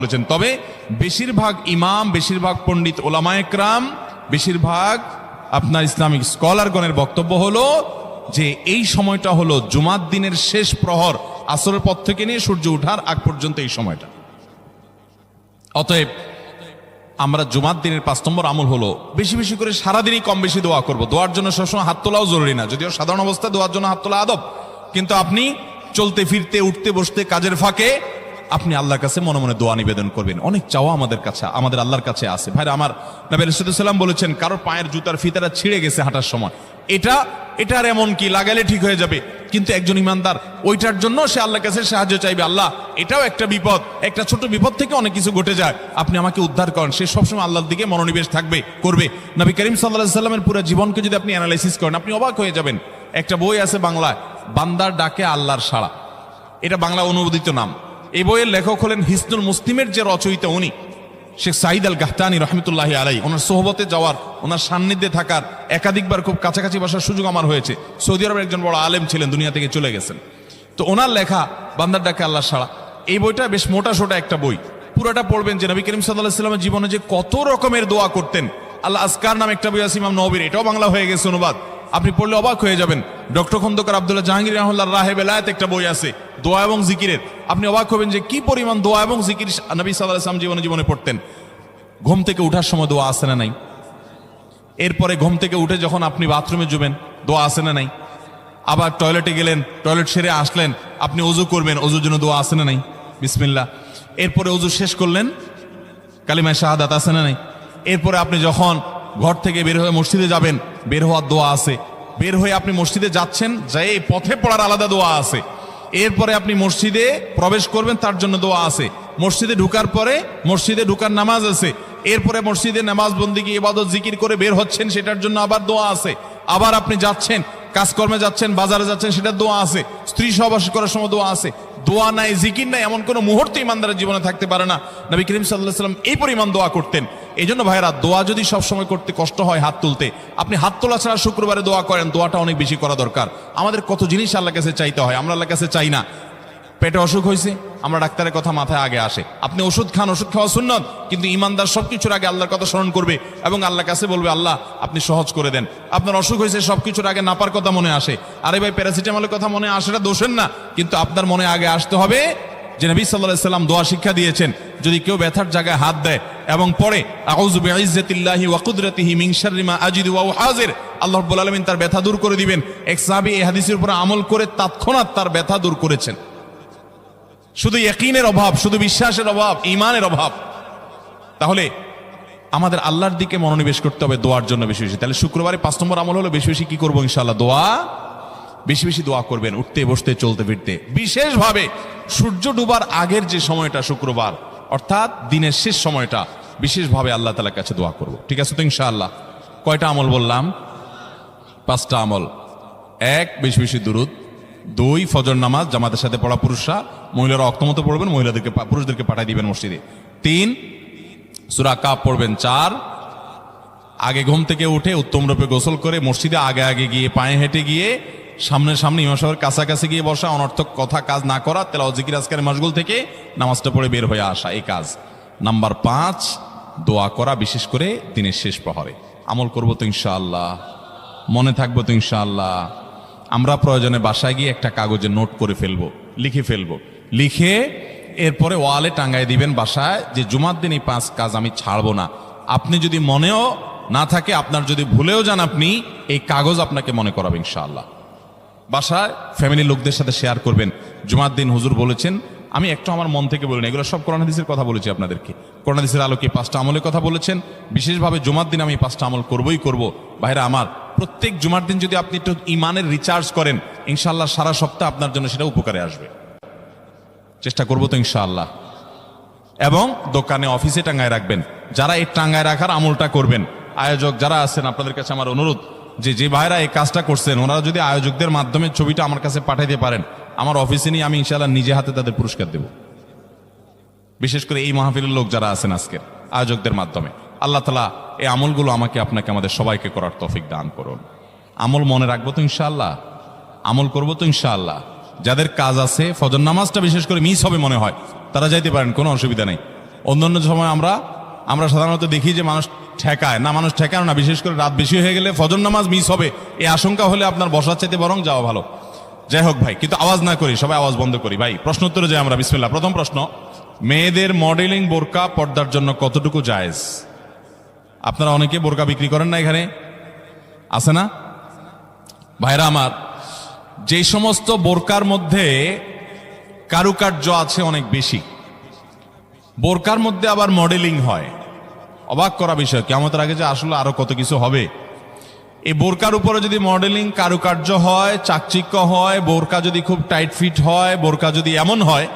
বলেছেন। তবে বেশিরভাগ ইমাম, বেশিরভাগ পণ্ডিত ওলামায়ে কেরাম, বেশিরভাগ আপনার ইসলামিক স্কলারগণের বক্তব্য হলো যে এই সময়টা হলো জুমার দিনের শেষ প্রহর, আসরের পর থেকে নিয়ে সূর্য ওঠার আগ পর্যন্ত এই সময়টা। অতএব আমরা জুমার দিনের 5 নম্বর আমল হলো বেশি বেশি করে সারাদিনই কম বেশি দোয়া করব। দোয়ার জন্য সবসময় হাত তোলাও জরুরি না, যদিও সাধারণ অবস্থায় দোয়ার জন্য হাত তোলা আদব, কিন্তু আপনি চলতে ফিরতে, উঠতে বসতে, কাজের ফাঁকে আপনি আল্লাহর কাছে মনে মনে দোয়া নিবেদন করবেন। অনেক চাওয়া আমাদের কাছে, আমাদের আল্লাহর কাছে আছে। ভাইরা আমার, নবী রাসূলুল্লাহ সাল্লাল্লাহু আলাইহি ওয়াসাল্লাম বলেছেন কারোর পায়ের জুতার ফিতাটা ছিঁড়ে গেছে হাঁটার সময়, এটার এমন কি লাগালে ঠিক হয়ে যাবে, কিন্তু একজন ইমানদার ওইটার জন্য সে আল্লাহর কাছে সাহায্য চাইবে। আল্লাহ, এটাও একটা বিপদ, একটা ছোট বিপদ থেকে অনেক কিছু ঘটে যায়, আপনি আমাকে উদ্ধার করেন। সে সবসময় আল্লাহর দিকে মনোনিবেশ করবে। নবী করিম সাল্লাল্লাহু আলাইহি ওয়াসাল্লামের পুরো জীবনকে যদি আপনি অ্যানালাইসিস করেন, আপনি অবাক হয়ে যাবেন। একটা বই আছে বাংলায়, বান্দার ডাকে আল্লাহর সাড়া, এটা বাংলা অনুবাদিত নাম। এই বইয়ের লেখক হলেন হিসনুল মুসলিমের যে রচয়িতা উনি শেখ সাঈদ আল গাহতানি রহমতুল্লাহি আলাই। ওনার সোহবতে যাওয়ার, ওনার সান্নিধ্যে থাকার একাধিকবার খুব কাছাকাছি বসার সুযোগ আমার হয়েছে। সৌদি আরবের একজন বড় আলেম ছিলেন, দুনিয়া থেকে চলে গেছেন। তো ওনার লেখা বান্দার ডাকে আল্লাহর সাড়া, এই বইটা বেশ মোটা সোটা একটা বই। পুরোটা পড়বেন যে নবী করিম সাল্লাল্লাহু আলাইহি ওয়াসাল্লামের জীবনে যে কত রকমের দোয়া করতেন। আল্লাহ আজকার নাম একটা বই আছে ইমাম নববীর, এটাও বাংলা হয়ে গেছে অনুবাদ, আপনি পড়লে অবাক হয়ে যাবেন। ডক্টর খন্দকার আব্দুল্লাহ জাহাঙ্গীর রাহমাতুল্লাহ রাহে বেলায়েত একটা বই আছে দোয়া এবং জিকিরের, আপনি অবাক হবেন যে কি পরিমাণ দোয়া এবং জিকির নবী সাল্লাল্লাহু আলাইহি ওয়াসাল্লাম জীবনে পড়তেন। ঘুম থেকে উঠার সময় দোয়া আছে না নাই? এরপরে ঘুম থেকে উঠে যখন আপনি বাথরুমে যাবেন দোয়া আছে না নাই? আবার টয়লেটে গেলেন, টয়লেট সেরে আসলেন, আপনি ওযু করবেন, ওযুর জন্য দোয়া আছে না নাই? বিসমিল্লাহ। এরপরে ওযু শেষ করলেন, কালিমায়ে শাহাদাত আছে না নাই? এরপরে আপনি যখন ঘর থেকে বের হয়ে মসজিদে যাবেন, বের হওয়ার দোয়া আছে। বের হয়ে আপনি মসজিদে যাচ্ছেন, যাই পথে পড়ার আলাদা দোয়া আছে। এরপরে আপনি মসজিদে প্রবেশ করবেন, তার জন্য দোয়া আছে। মসজিদে ঢুকার পরে মসজিদে ঢুকার নামাজ আছে। এরপরে মসজিদে নামাজ বন্দিগি ইবাদত জিকির করে বের হচ্ছেন, সেটার জন্য আবার দোয়া আছে। আবার আপনি যাচ্ছেন, কাজকর্মে যাচ্ছেন, বাজারে যাচ্ছেন, সেটার দোয়া আছে। স্ত্রী সহবাস করার সময় দোয়া আছে। দোয়া নাই, জিকির নাই, এমন কোনো মুহূর্তে ইমানদারের জীবনে থাকতে পারে না। নবী করিম সাল্লাল্লাহু আলাইহি ওয়াসাল্লাম এই পরিমাণ দোয়া করতেন। এই জন্য ভাইরা, দোয়া যদি সবসময় করতে কষ্ট হয় হাত তুলতে, আপনি হাত তোলা ছাড়া শুক্রবারে দোয়া করেন, দোয়াটা অনেক বেশি করা দরকার। আমাদের কত জিনিস আল্লাহর কাছে চাইতে হয়, আমরা আল্লাহর কাছে চাই না। পেটে অসুখ হয়েছে, আমরা ডাক্তারের কথা মাথায় আগে আসে। আপনি ওষুধ খান, ওষুধ খাওয়া সুন্নত, কিন্তু ইমানদার সবকিছুর আগে আল্লাহর কথা স্মরণ করবে এবং আল্লাহর কাছে বলবে, আল্লাহ আপনি সহজ করে দেন। আপনার অসুখ হয়েছে, সবকিছুর আগে নাপার কথা মনে আসে, আরে ভাই প্যারাসিটামলের কথা মনে আসে, এটা দোষের না, কিন্তু আপনার মনে আগে আসতে হবে যে নবী সাল্লাল্লাহু আলাইহি ওয়াসাল্লাম দোয়া শিক্ষা দিয়েছেন, যদি কেউ ব্যথার জায়গায় হাত দেয় এবং পড়ে আউযু বিইজ্জাতিল্লাহি ওয়া কুদরাতিহি মিন শাররি মা আজিদু ওয়া হাজির, আল্লাহ রাব্বুল আলামিন তার ব্যথা দূর করে দিবেন। এক সাহাবী এই হাদিসের উপর আমল করে তৎক্ষণাৎ তার ব্যথা দূর করেছেন। শুধু ইয়াকিনের অভাব, শুধু বিশ্বাসের অভাব, ঈমানের অভাব। তাহলে আমাদের আল্লাহর দিকে মনোনিবেশ করতে হবে দোয়ার জন্য বেশি বেশি। তাহলে শুক্রবারে 5 নম্বর আমল হলো বেশি বেশি কি করবো? ইনশাআল্লাহ দোয়া, বেশি বেশি দোয়া করবেন, উঠতে বসতে চলতে ফিরতে। বিশেষভাবে সূর্য ডুবার আগের যে সময়টা শুক্রবার, অর্থাৎ দিনের শেষ সময়টা, বিশেষভাবে আল্লাহ তাআলার কাছে দোয়া করব। ঠিক আছে তো ইনশাআল্লাহ? কয়টা আমল বললাম? 5টা আমল। 1, বেশি বেশি দুরুদ। 2, ফজর নামাজ জামাতের সাথে পড়া পুরুষরা, মহিলারা অক্তমত পড়বেন, পুরুষদেরকে পাঠিয়ে দিবেন মসজিদে। 3, সূরা কাফ পড়বেন। 4, আগে ঘুম থেকে উঠে উত্তম রূপে গোসল করে মসজিদে আগে আগে গিয়ে পায়ে হেঁটে গিয়ে সামনে ইমাম সাহেবের কাছাকাছি গিয়ে বসা, অনর্থক কথা কাজ না করা, তেলাওয়াত জিকির আজকারের মাশগুল থেকে নামাজটা পড়ে বের হয়ে আসা, এই কাজ। নাম্বার 5, দোয়া করা, বিশেষ করে দিনের শেষ প্রহরে। আমল করবো তো ইনশাআল্লাহ? মনে থাকবো তো ইনশাআল্লাহ? আমরা প্রয়োজনে বাসায় গিয়ে একটা কাগজে নোট করে ফেলবো, লিখে ফেলবো, লিখে এরপরে ওয়ালে টাঙ্গায় দিবেন বাসায় যে জুমার দিন এই 5 কাজ আমি ছাড়বো না। আপনি যদি মনেও না থাকে, আপনার যদি ভুলেও যান, আপনি এই কাগজ আপনাকে মনে করাবে ইনশাআল্লাহ। বাসায় ফ্যামিলির লোকদের সাথে শেয়ার করবেন, জুমার দিন হুজুর বলেছেন, আমি একটু আমার মন থেকে বলিনি, এগুলো সব কোরআন হাদিসের কথা বলেছি আপনাদেরকে। কোরআন হাদিসের আলোকে 5টা আমলের কথা বলেছেন, বিশেষভাবে জুমার দিন আমি 5টা আমল করবই করব। ভাইরা আমার, প্রত্যেক জুমার দিন যদি আপনি একটু ইমানের রিচার্জ করেন, ইনশাআল্লাহ সারা সপ্তাহ আপনার জন্য সেটা উপকারে আসবে। চেষ্টা করবো তো ইনশাআল্লাহ? এবং দোকানে অফিসে টাঙ্গায় রাখবেন। যারা এই টাঙ্গায় রাখার আমলটা করবেন, আয়োজক যারা আছেন, আপনাদের কাছে আমার অনুরোধ যে ভাইরা এই কাজটা করছেন, ওনারা যদি আয়োজকদের মাধ্যমে ছবিটা আমার কাছে পাঠাইতে পারেন, আমার অফিসে নিয়ে আমি ইনশাআল্লাহ নিজে হাতে তাদের পুরস্কার দেব। বিশেষ করে এই মাহফিলের লোক যারা আছেন আজকের, আয়োজকদের মাধ্যমে। আল্লাহ তাআলা এই আমলগুলো আমাকে আপনাকে আমাদের সবাইকে করার তৌফিক দান করুন। আমল মনে রাখবো তো ইনশাআল্লাহ? আমল করবো তো ইনশাআল্লাহ? যাদের কাজ আছে, ফজর নামাজটা বিশেষ করে মিস হবে মনে হয়, তারা যাইতে পারেন, কোনো অসুবিধা নেই। অন্যান্য সময় আমরা সাধারণত দেখি যে মানুষ ঠেকায় না, মানুষ ঠেকায় না, বিশেষ করে রাত বেশি হয়ে গেলে ফজর নামাজ মিস হবে এই আশঙ্কা হলে আপনার বসার চাইতে বরং যাওয়া ভালো। যাই হোক ভাই, কিন্তু আওয়াজ না করি, সবাই আওয়াজ বন্ধ করি ভাই। প্রশ্ন উত্তরে যাই আমরা, বিসমিল্লাহ। প্রথম প্রশ্ন, মেয়েদের মডেলিং বোরকা পর্দার জন্য কতটুকু জায়েজ? আপনারা অনেকে বোরকা বিক্রি করেন না, এখানে আছে না ভাইরা আমার? যে সমস্ত বোরকার মধ্যে কারুকার্য আছে অনেক বেশি, বোরকার মধ্যে আবার মডেলিং হয়, অবাক করা বিষয়, কিয়ামতের আগে যে আসলে আরো কত কিছু হবে। এই বোরকার উপরে যদি মডেলিং কারুকার্য হয়, চাকচিক্য হয়, বোরকা যদি খুব টাইট ফিট হয়, বোরকা যদি এমন হয়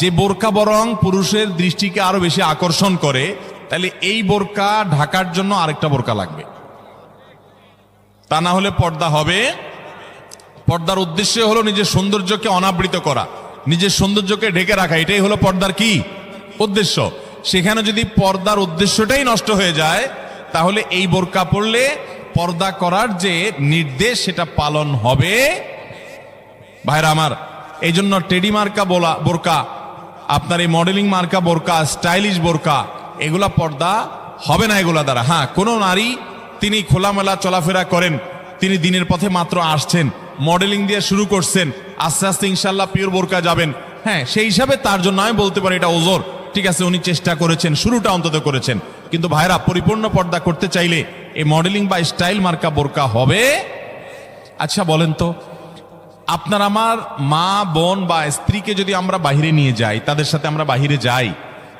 যে বোরকা বরং পুরুষের দৃষ্টিকে আরো বেশি আকর্ষণ করে, তাহলে এই বোরকা ঢাকার জন্য আরেকটা বোরকা লাগবে। তা না হলে পর্দা হবে। পর্দার উদ্দেশ্য হলো নিজের সৌন্দর্যকে অনাবৃত করা, নিজের সৌন্দর্যকে ঢেকে রাখা, এটাই হলো পর্দার কি উদ্দেশ্য। সেখানে যদি পর্দার উদ্দেশ্যটাই নষ্ট হয়ে যায়, তাহলে এই বোরকা পরলে পর্দা করার যে নির্দেশ সেটা পালন হবে। ভাইরা আমার, এই জন্য টেডি মার্কা বোরকা, আপনার এই মডেলিং মার্কা বোরকা, স্টাইলিশ বোরকা, এগুলা পর্দা হবে না এগুলা দ্বারা। হ্যাঁ, কোনো নারী তিনি খোলামেলা চলাফেরা করেন, তিনি দিনের পথে মাত্র আসছেন, মডেলিং দিয়ে শুরু করছেন, আস্তে আস্তে ইনশাল্লাহ পিওর বোরকা যাবেন, হ্যাঁ, সেই হিসাবে তার জন্য আমি বলতে পারি এটা ওজোর, ঠিক আছে, উনি চেষ্টা করেছেন, শুরুটা অন্তত করেছেন। কিন্তু ভাইরা, পরিপূর্ণ পর্দা করতে চাইলে এই মডেলিং বা স্টাইল মার্কা বোরকা হবে। আচ্ছা বলেন তো, আপনার আমার মা বোন বা স্ত্রীকে যদি আমরা বাহিরে নিয়ে যাই, তাদের সাথে আমরা বাহিরে যাই,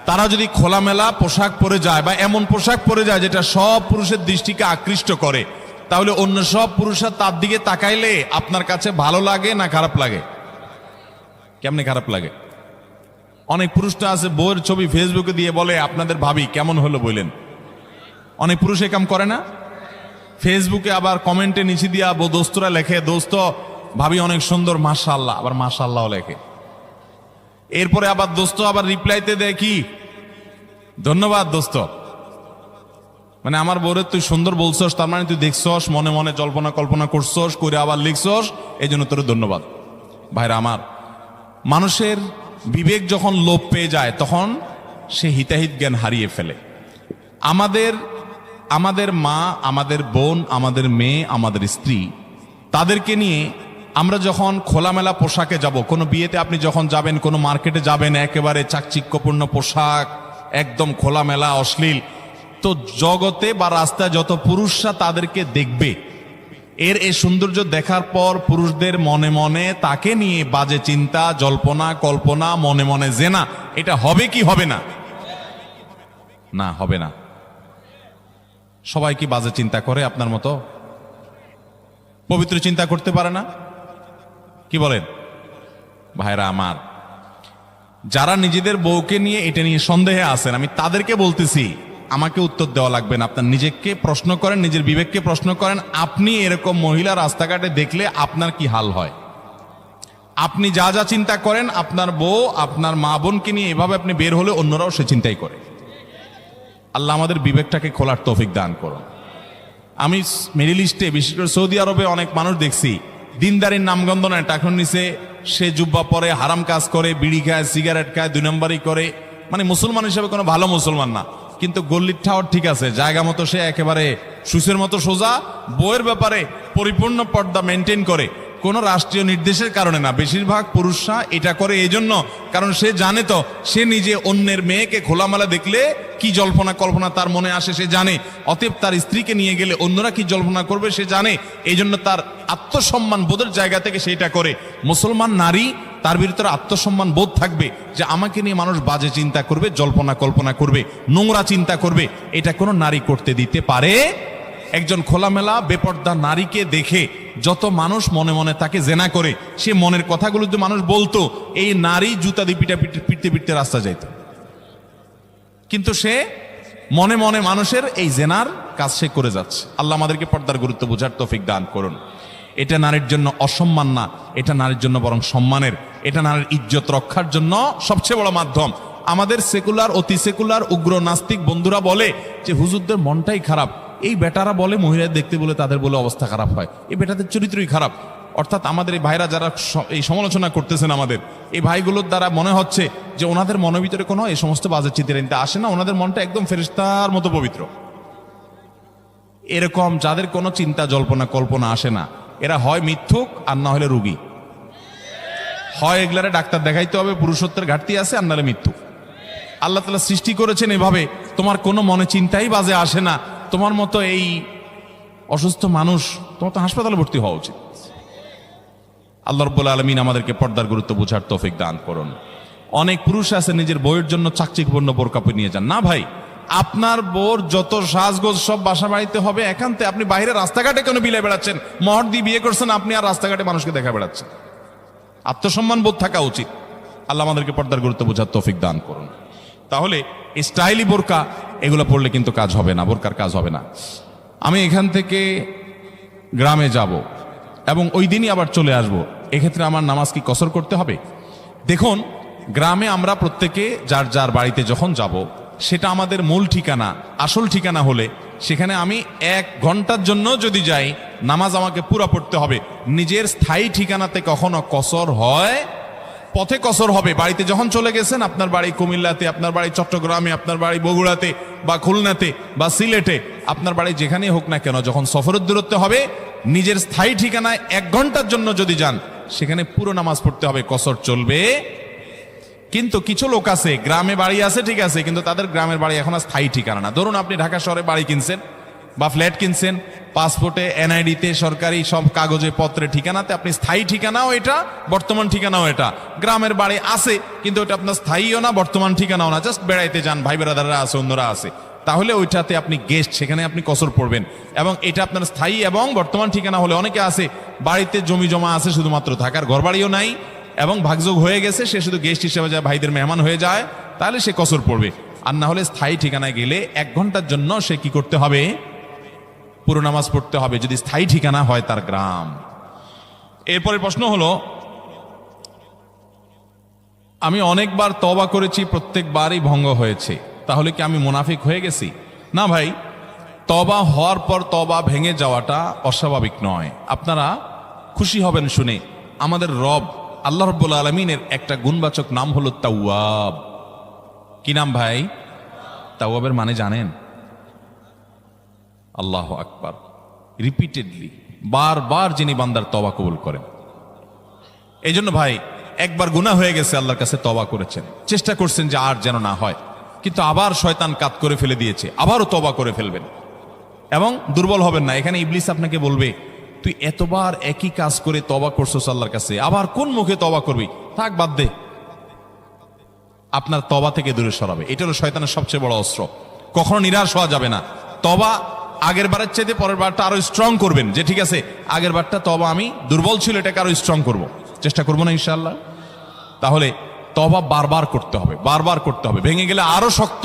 তারা যদি খোলামেলা পোশাক পরে যায় বা এমন পোশাক পরে যায় যেটা সব পুরুষের দৃষ্টিকে আকৃষ্ট করে, তাহলে অন্য সব পুরুষরা তার দিকে তাকাইলে আপনার কাছে ভালো লাগে না খারাপ লাগে? কেমনে খারাপ লাগে? অনেক পুরুষটা আছে বউয়ের ছবি ফেসবুকে দিয়ে বলে আপনাদের ভাবি কেমন হলো বললেন। অনেক পুরুষ এ কাম করে না? ফেসবুকে আবার কমেন্টে নিচে দিয়া দোস্তরা লেখে, দোস্ত ভাবি অনেক সুন্দর, মাশাআল্লাহ, আবার মাশাআল্লাহ লেখে। এরপরে আবার দোস্ত আবার রিপ্লাইতে দেয় কি, ধন্যবাদ দোস্ত, মানে আমার বউরে তুই সুন্দর বলছস, তার মানে তুই দেখছস, মনে মনে জল্পনা কল্পনা করছস, করে আবার লিখছস, এই জন্য তোর ধন্যবাদ। ভাইরা আমার, মানুষের বিবেক যখন লোপ পেয়ে যায় তখন সে হিতাহিত জ্ঞান হারিয়ে ফেলে। আমাদের মা, আমাদের বোন, আমাদের মেয়ে, আমাদের স্ত্রী, তাদেরকে নিয়ে আমরা যখন খোলামেলা পোশাকে যাব, কোনো বিয়েতে আপনি যখন যাবেন, কোনো মার্কেটে যাবেন, একেবারে চাকচিক্যপূর্ণ পোশাক, একদম খোলামেলা অশ্লীল, তো জগতে বা রাস্তায় যত পুরুষরা তাদেরকে দেখবে, এই সৌন্দর্য দেখার পর পুরুষদের মনে মনে তাকে নিয়ে বাজে চিন্তা, জল্পনা কল্পনা, মনে মনে জেনা, এটা হবে কি হবে না? না, হবে না। সবাই কি বাজে চিন্তা করে আপনার মতো? পবিত্র চিন্তা করতে পারে না? কি বলেন ভাইরা আমার? যারা নিজেদের বউকে নিয়ে এটা নিয়ে সন্দেহে আছেন, আমি তাদেরকে বলতেছি, আমাকে উত্তর দেওয়া লাগবে না, আপনার নিজেকে প্রশ্ন করেন, নিজের বিবেককে প্রশ্ন করেন। আপনি এরকম মহিলা রাস্তাঘাটে দেখলে আপনার কি হাল হয়? আপনি যা যা চিন্তা করেন, আপনার বউ, আপনার মা বোনকে নিয়ে এভাবে আপনি বের হলে অন্যরাও সে চিন্তাই করে। আল্লাহ আমাদের বিবেকটাকে খোলার তৌফিক দান করুন। আমি মিডল ইস্টে, বিশেষ করে সৌদি আরবে অনেক মানুষ দেখছি, দিনদারির নামগন্ধ নেয়, টাকা নিচে সে জুব্বা পরে, হারাম কাজ করে, বিড়ি খায়, সিগারেট খায়, 2 নম্বরই করে, মানে মুসলমান হিসেবে কোনো ভালো মুসলমান না। কিন্তু গল্লির ঠাওয়ার ঠিক আছে, জায়গা মতো সে একেবারে সুসের মতো সোজা, বইয়ের ব্যাপারে পরিপূর্ণ পর্দা মেনটেন করে, কোনো রাষ্ট্রীয় নির্দেশের কারণে না। বেশিরভাগ পুরুষরা এটা করে এই জন্য, কারণ সে জানে তো সে নিজে অন্যের মেয়েকে খোলামেলা দেখলে কি জল্পনা কল্পনা তার মনে আসে সে জানে, অতএব তার স্ত্রীকে নিয়ে গেলে অন্যরা কি জল্পনা করবে সে জানে, এই জন্য তার আত্মসম্মান বোধের জায়গা থেকে সেটা করে। মুসলমান নারী, তার ভিতরে আত্মসম্মান বোধ থাকবে যে আমাকে নিয়ে মানুষ বাজে চিন্তা করবে, জল্পনা কল্পনা করবে, নোংরা চিন্তা করবে, এটা কোনো নারী করতে দিতে পারে? একজন খোলামেলা বেপর্দা নারীকে দেখে যত মানুষ মনে মনে তাকে জেনা করে, সে মনের কথাগুলো যদি মানুষ বলতো, এই নারী জুতা দিয়ে পিটতে পিটতে রাস্তা যাইত। কিন্তু সে মনে মনে মানুষের এই জেনার কাজ সে করে যাচ্ছে। আল্লাহ আমাদেরকে পর্দার গুরুত্ব বোঝার তৌফিক দান করুন। এটা নারীর জন্য অসম্মান না, এটা নারীর জন্য বরং সম্মানের, এটা নারীর ইজ্জত রক্ষার জন্য সবচেয়ে বড় মাধ্যম। আমাদের সেকুলার, অতি সেকুলার, উগ্র নাস্তিক বন্ধুরা বলে যে হুজুরদের মনটাই খারাপ, এই বেটারা বলে মহিলা দেখতে বলে তাদের বলে অবস্থা খারাপ হয়, এই বেটাদের চরিত্রই খারাপ। অর্থাৎ আমাদের এই ভাইরা যারা এই সমালোচনা করতেছেন আমাদের এই ভাইগুলোর দ্বারা মনে হচ্ছে যে ওনাদের মনের ভিতরে কোনো এই সমস্ত বাজে চিন্তা আসে না, ওনাদের মনটা একদম ফেরেশতার মতো পবিত্র। এরকম যাদের কোনো চিন্তা জল্পনা কল্পনা আসে না, এরা হয় মিথ্যুক আর না হলে রুগী। হয় এগুলারে ডাক্তার দেখাইতে হবে, পুরুষত্বের ঘাটতি আছে, আর নাহলে মিথ্যুক। আল্লাহ তাআলা সৃষ্টি করেছেন এভাবে, তোমার কোনো মনে চিন্তাই বাজে আসে না, তোমার মতো এই অসুস্থ মানুষ, তোমার তো হাসপাতালে ভর্তি হওয়া উচিত। আল্লাহ রাব্বুল আলামিন আমাদেরকে পর্দার গুরুত্ব বোঝার তৌফিক দান করুন। অনেক পুরুষ আছে নিজের বউয়ের জন্য চাকচিক্যপূর্ণ বোরকা পরে নিয়ে যান। না ভাই, আপনার বউর যত সাজগোজ সব বাসা বাড়িতে হবে একান্তে। আপনি বাইরে রাস্তাঘাটে কেন বিলে বেড়াচ্ছেন? মহর দিয়ে বিয়ে করছেন আপনি, আর রাস্তাঘাটে মানুষকে দেখা বেড়াচ্ছেন। আত্মসম্মান বোধ থাকা উচিত। আল্লাহ আমাদেরকে পর্দার গুরুত্ব বোঝার তৌফিক দান করুন। তাহলে স্টাইলি বোরকা এগুলো পড়লে কিন্তু কাজ হবে না, বোরকার কাজ হবে না। আমি এখান থেকে গ্রামে যাব এবং ওই দিনই আবার চলে আসব, এক্ষেত্রে আমার নামাজ কি কসর করতে হবে? দেখুন, গ্রামে আমরা প্রত্যেকে যার যার বাড়িতে যখন যাব, সেটা আমাদের মূল ঠিকানা, আসল ঠিকানা হলে সেখানে আমি 1 ঘন্টার জন্য যদি যাই, নামাজ আমাকে পুরা পড়তে হবে। নিজের স্থায়ী ঠিকানাতে কখনো কসর হয়? পথে কসর হবে। বাড়িতে যখন চলে গেছেন, আপনার বাড়ি কুমিল্লাতে, আপনার বাড়ি চট্টগ্রামে, আপনার বাড়ি বগুড়াতে বা খুলনাতে বা সিলেটে, আপনার বাড়ি যেখানেই হোক না কেন, যখন সফরের দূরত্ব হবে, নিজের স্থায়ী ঠিকানায় 1 ঘন্টার জন্য যদি যান, সেখানে পুরো নামাজ পড়তে হবে, কসর চলবে। কিন্তু কিছু লোক আছে, গ্রামে বাড়ি আছে ঠিক আছে, কিন্তু তাদের গ্রামের বাড়ি এখন আর স্থায়ী ঠিকানা না। ধরুন আপনি ঢাকা শহরে বাড়ি কিনছেন বা ফ্ল্যাট কিনছেন, পাসপোর্টে, এনআইডিতে, সরকারি সব কাগজে পত্রে ঠিকানাতে আপনি স্থায়ী ঠিকানাও এটা, বর্তমান ঠিকানাও এটা। গ্রামের বাড়ি আছে কিন্তু ওটা আপনার স্থায়ীও না, বর্তমান ঠিকানাও না, জাস্ট বেড়াইতে যান, ভাই বেড়াদাররা আছে, অন্যরা আছে, তাহলে ওইটাতে আপনি গেস্ট, সেখানে আপনি কসর পড়বেন। এবং এটা আপনার স্থায়ী এবং বর্তমান ঠিকানা হলে, অনেকে আছে বাড়িতে জমি জমা আছে, শুধুমাত্র থাকার ঘর বাড়িও নাই এবং ভাগযোগ হয়ে গেছে, সে শুধু গেস্ট হিসেবে যায়, ভাইদের মেহমান হয়ে যায়, তাহলে সে কসর পড়বে। আর না হলে স্থায়ী ঠিকানায় গেলে 1 ঘন্টার জন্য সে কি করতে হবে? পুরো নামাজ পড়তে হবে, যদি স্থায়ী ঠিকানা হয় তার গ্রাম। এরপরে প্রশ্ন হলো, আমি অনেকবার তওবা করেছি, প্রত্যেকবারই ভঙ্গ হয়েছে, তাহলে কি আমি মুনাফিক হয়ে গেছি? না ভাই, তওবা হওয়ার পর তওবা ভেঙে যাওয়াটা অস্বাভাবিক নয়। আপনারা খুশি হবেন শুনে, আমাদের রব আল্লাহ রাব্বুল আলামিনের একটা গুণবাচক নাম হলো তাওয়াব। কি নাম ভাই? তাওয়াবের মানে জানেন? আল্লাহু আকবার। রিপিটেডলি, বারবার যিনি বান্দার তওবা কবুল করেন। এই জন্য ভাই, একবার গুনাহ হয়ে গেছে, আল্লাহর কাছে তওবা করেছেন, চেষ্টা করছেন যে আর যেন না হয়, কিন্তু আবার শয়তান কাত করে ফেলে দিয়েছে, আবারও তওবা করে ফেলবেন এবং দুর্বল হবেন না। এখানে ইবলিস আপনাকে বলবে, তুই এতবার একই কাজ করে তওবা করছস আল্লাহর কাছে, আবার কোন মুখে তওবা করবি? থাক, বাদ দে। আপনার তওবা থেকে দূরে সরাবে। এটা হলো শয়তানের সবচেয়ে বড় অস্ত্র। কখনো নিরাশ হওয়া যাবে না। তওবা আগের বারের চাইতে পরের বারটা আরো স্ট্রং করবেন, যে ঠিক আছে আগের বারটা তওবা আমি দুর্বল ছিল, এটাকে আরো স্ট্রং করব, চেষ্টা করবো না ইনশাআল্লাহ। তাহলে তওবা বারবার করতে হবে, বারবার করতে হবে। ভেঙে গেলে আরো শক্ত,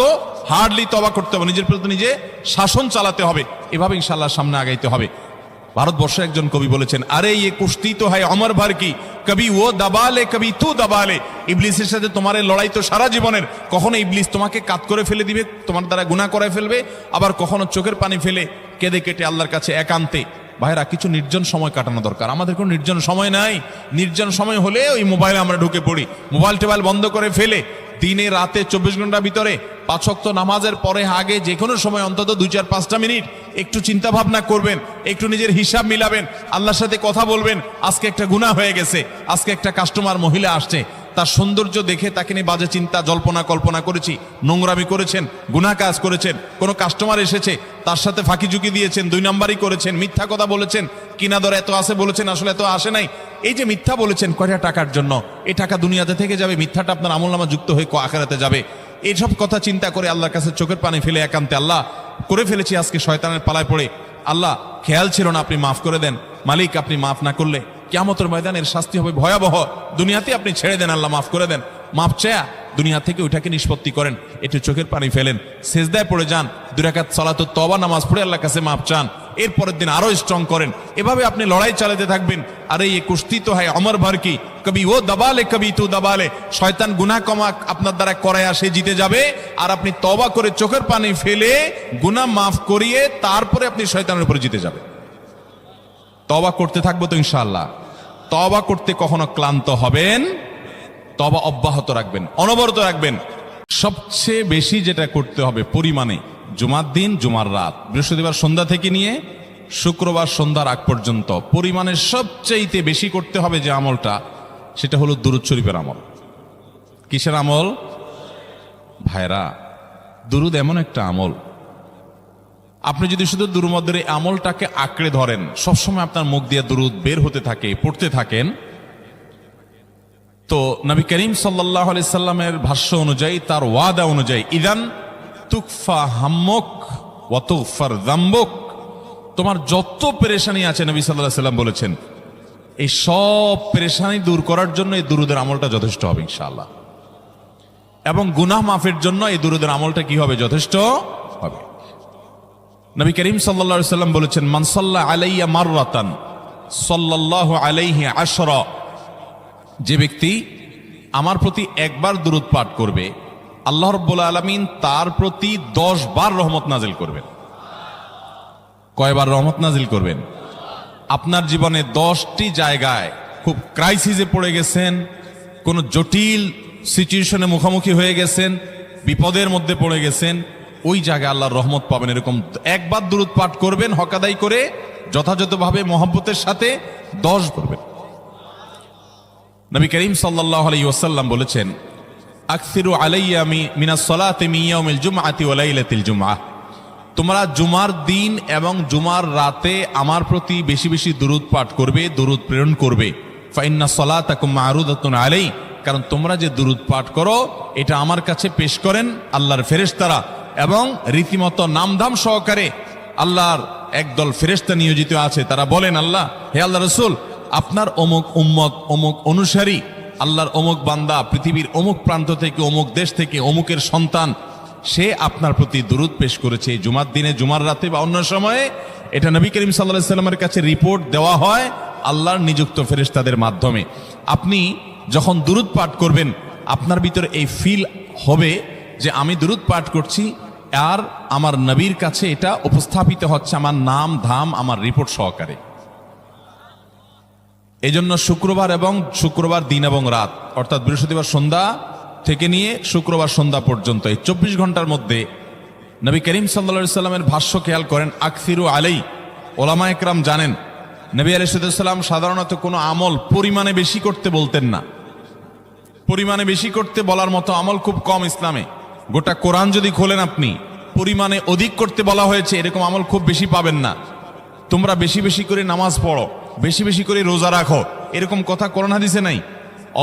হার্ডলি তওবা করতে হবে, নিজের প্রতি নিজে শাসন চালাতে হবে। এভাবে ইনশাআল্লাহ সামনে আগাইতে হবে। ভারতবর্ষে একজন কবি বলেছেন, আরে ইয়ে কুস্তি তো হয় অমর ভর কি, কবি ও দাবালে কবি তু দাবালে। ইবলিসের সাথে তোমার এই লড়াই তো সারা জীবনের। কখনো ইবলিস তোমাকে কাত করে ফেলে দিবে, তোমার দ্বারা গুনাহ করায় ফেলবে, আবার কখনো চোখের পানি ফেলে কেঁদে কেটে আল্লাহর কাছে একান্তে। ভাইরা, কিছু নির্জন সময় কাটানো দরকার। আমাদের কোনো নির্জন সময় নাই। নির্জন সময় হলে ওই মোবাইলে আমরা ঢুকে পড়ি, মোবাইল টোবাইল বন্ধ করে ফেলে দিনে রাতে 24 ঘন্টার ভিতরে 5 ওয়াক্ত নামাজের পরে আগে যে কোনো সময় অন্তত 2-4-5টা মিনিট একটু চিন্তা ভাবনা করবেন, একটু নিজের হিসাব মিলাবেন, আল্লাহর সাথে কথা বলবেন। আজকে একটা গুনাহ হয়ে গেছে, আজকে একটা কাস্টমার মহিলা আসছে, তার সৌন্দর্য দেখে তাকে নিয়ে বাজে চিন্তা জল্পনা কল্পনা করেছি, নোংরামি করেছেন, গুনাহ কাজ করেছেন। কোনো কাস্টমার এসেছে, তার সাথে ফাঁকি ঝুঁকি দিয়েছেন, 2 নাম্বারই করেছেন, মিথ্যা কথা বলেছেন, কিনা দর এত আছে বলেছেন, আসলে এত আসে নাই। এই যে মিথ্যা বলেছেন কয়টা টাকার জন্য, এই টাকা দুনিয়াতে থেকে যাবে, মিথ্যাটা আপনার আমলনামা যুক্ত হয়ে আখিরাতে যাবে। এইসব কথা চিন্তা করে আল্লাহর কাছে চোখের পানি ফেলে একান্তে, আল্লাহ করে ফেলেছি আজকে শয়তানের পালায় পড়ে, আল্লাহ খেয়াল ছিল না, আপনি মাফ করে দেন। মালিক, আপনি মাফ না করলে কিয়ামতের ময়দানের শাস্তি হবে ভয়াবহ। দুনিয়াতে আপনি ছেড়ে দেন, আল্লাহ মাফ করে দেন। মাফ চায়া দুনিয়া থেকে ওইটাকে নিষ্পত্তি করেন, একটু চোখের পানি ফেলেন, সেজদায় পড়ে যান, 2 রাকাত সালাতুত তওবা নামাজ পড়ে আল্লাহর কাছে মাফ চান, এরপরের দিন আরো স্ট্রং করেন। এভাবে আপনি লড়াই চালাতে থাকবেন। আরে এই কুস্তি তো হয় অমর ভর কি, কবি ও দাবালে কবি তু দাবালে। শয়তান গুনাহ কমা আপনার দ্বারা করায়া সে জিতে যাবে, আর আপনি তওবা করে চোখের পানি ফেলে গুনাহ মাফ করিয়ে তারপরে আপনি শয়তানের উপরে জিতে যাবেন। তওবা করতে থাকবো তো ইনশাআল্লাহ। তওবা করতে কখনো ক্লান্ত হবেন, তওবা অব্যাহত রাখবেন, অনবরত রাখবেন। সবচেয়ে বেশি যেটা করতে হবে পরিমাণে, জুমার দিন জুমার রাত, বৃহস্পতিবার সন্ধ্যা থেকে নিয়ে শুক্রবার সন্ধ্যার আগ পর্যন্ত পরিমাণে সবচাইতে বেশি করতে হবে যে আমলটা, সেটা হলো দুরূদ শরীফের আমল। কিসের আমল? ভাইরা, দুরূদ এমন একটা আমল, আপনি যদি শুধু দুরূদের এই আমলটাকে আঁকড়ে ধরেন, সবসময় আপনার মুখ দিয়ে দুরূদ বের হতে থাকে, পড়তে থাকেন, তো নবী করিম সাল্লাল্লাহু আলাইহি সাল্লামের ভাষ্য অনুযায়ী, তার ওয়াদা অনুযায়ী, ইদান তুকফা হাম্মুক ওয়া তুগফার যামবুক, তোমার যত পেরেশানি আছে নবী সাল্লাল্লাহু আলাইহি সাল্লাম বলেছেন, এই সব পেরেশানি দূর করার জন্য এই দুরূদের আমলটা যথেষ্ট হবে ইনশাআল্লাহ। এবং গুনাহ মাফের জন্য এই দুরূদের আমলটা কি হবে? যথেষ্ট হবে। নবী করিম সাল্লাল্লাহু আলাইহি সাল্লাম বলেছেন, মান সাল্লা আলাইয়া মাররাতান সাল্লাল্লাহু আলাইহি আশরা, যে ব্যক্তি আমার প্রতি একবার দুরূদ পাঠ করবে, আল্লাহ রাব্বুল আলামিন তার প্রতি 10 বার রহমত নাজিল করবেন। কয়বার রহমত নাজিল করবেন? আপনার জীবনে 10টি জায়গায় খুব ক্রাইসিসে পড়ে গেছেন, কোন জটিল সিচুয়েশনে মুখোমুখি হয়ে গেছেন, বিপদের মধ্যে পড়ে গেছেন, ওই জায়গায় আল্লাহর রহমত পাবেন। এরকম একবার দুরূদ পাঠ করবেন, হকাদাই করে যথাযথভাবে মহব্বতের সাথে 10 করবেন। নবী করিম সাল্লাল্লাহু আলাইহি ওয়াসাল্লাম বলেছেন, আকসিরু আলাইয়া মিনাস সালাতি মিন ইয়াউমিল জুমআতি ওয়া লাইলাতিল জুমআহ, তোমরা জুমার দিন এবং জুমার রাতে আমার প্রতি বেশি বেশি দুরূদ পাঠ করবে, দুরূদ প্রেরণ করবে। ফা ইন্না সালাতাকুম মা'রুদাতুন আলাই, কারণ তোমরা যে দুরূদ পাঠ করো এটা আমার কাছে পেশ করেন আল্লাহর ফেরেশতারা, এবং রীতিমতো নামধাম সহকারে আল্লাহর একদল ফেরেশতা নিয়োজিত আছে। তারা বলেন, আল্লাহ, হে আল্লাহ রাসূল, আপনার অমুক উম্মত, অমুক অনুসারী, আল্লাহর অমুক বান্দা পৃথিবীর অমুক প্রান্ত থেকে, অমুক দেশ থেকে, অমুকের সন্তান, সে আপনার প্রতি দুরূদ পেশ করেছে জুমার দিনে, জুমার রাতে বা অন্য সময়ে। এটা নবী করিম সাল্লাল্লাহু আলাইহি সাল্লামের কাছে রিপোর্ট দেওয়া হয় আল্লাহর নিযুক্ত ফেরেশতাদের মাধ্যমে। আপনি যখন দুরূদ পাঠ করবেন, আপনার ভিতরে এই ফিল হবে যে আমি দুরূদ পাঠ করছি, আর আমার নবীর কাছে এটা উপস্থাপিত হচ্ছে আমার নাম ধাম, আমার রিপোর্ট সহকারে। এই জন্য শুক্রবার দিন এবং রাত, অর্থাৎ বৃহস্পতিবার সন্ধ্যা থেকে নিয়ে শুক্রবার সন্ধ্যা পর্যন্ত এই 24 ঘন্টার মধ্যে নবী করিম সাল্লাল্লাহু আলাইহি সাল্লামের ভাষ্য খেয়াল করেন, আকসিরু আলাই। ওলামায়ে কেরাম জানেন, নবী আলাইহিস সালাম সাধারণত কোনো আমল পরিমাণে বেশি করতে বলতেন না। পরিমাণে বেশি করতে বলার মতো আমল খুব কম ইসলামে। গোটা কোরআন যদি খোলেন আপনি, পরিমাণে অধিক করতে বলা হয়েছে এরকম আমল খুব বেশি পাবেন না। তোমরা বেশি বেশি করে নামাজ পড়ো, বেশি বেশি করে রোজা রাখো, এরকম কথা কোরআন হাদিসে নাই।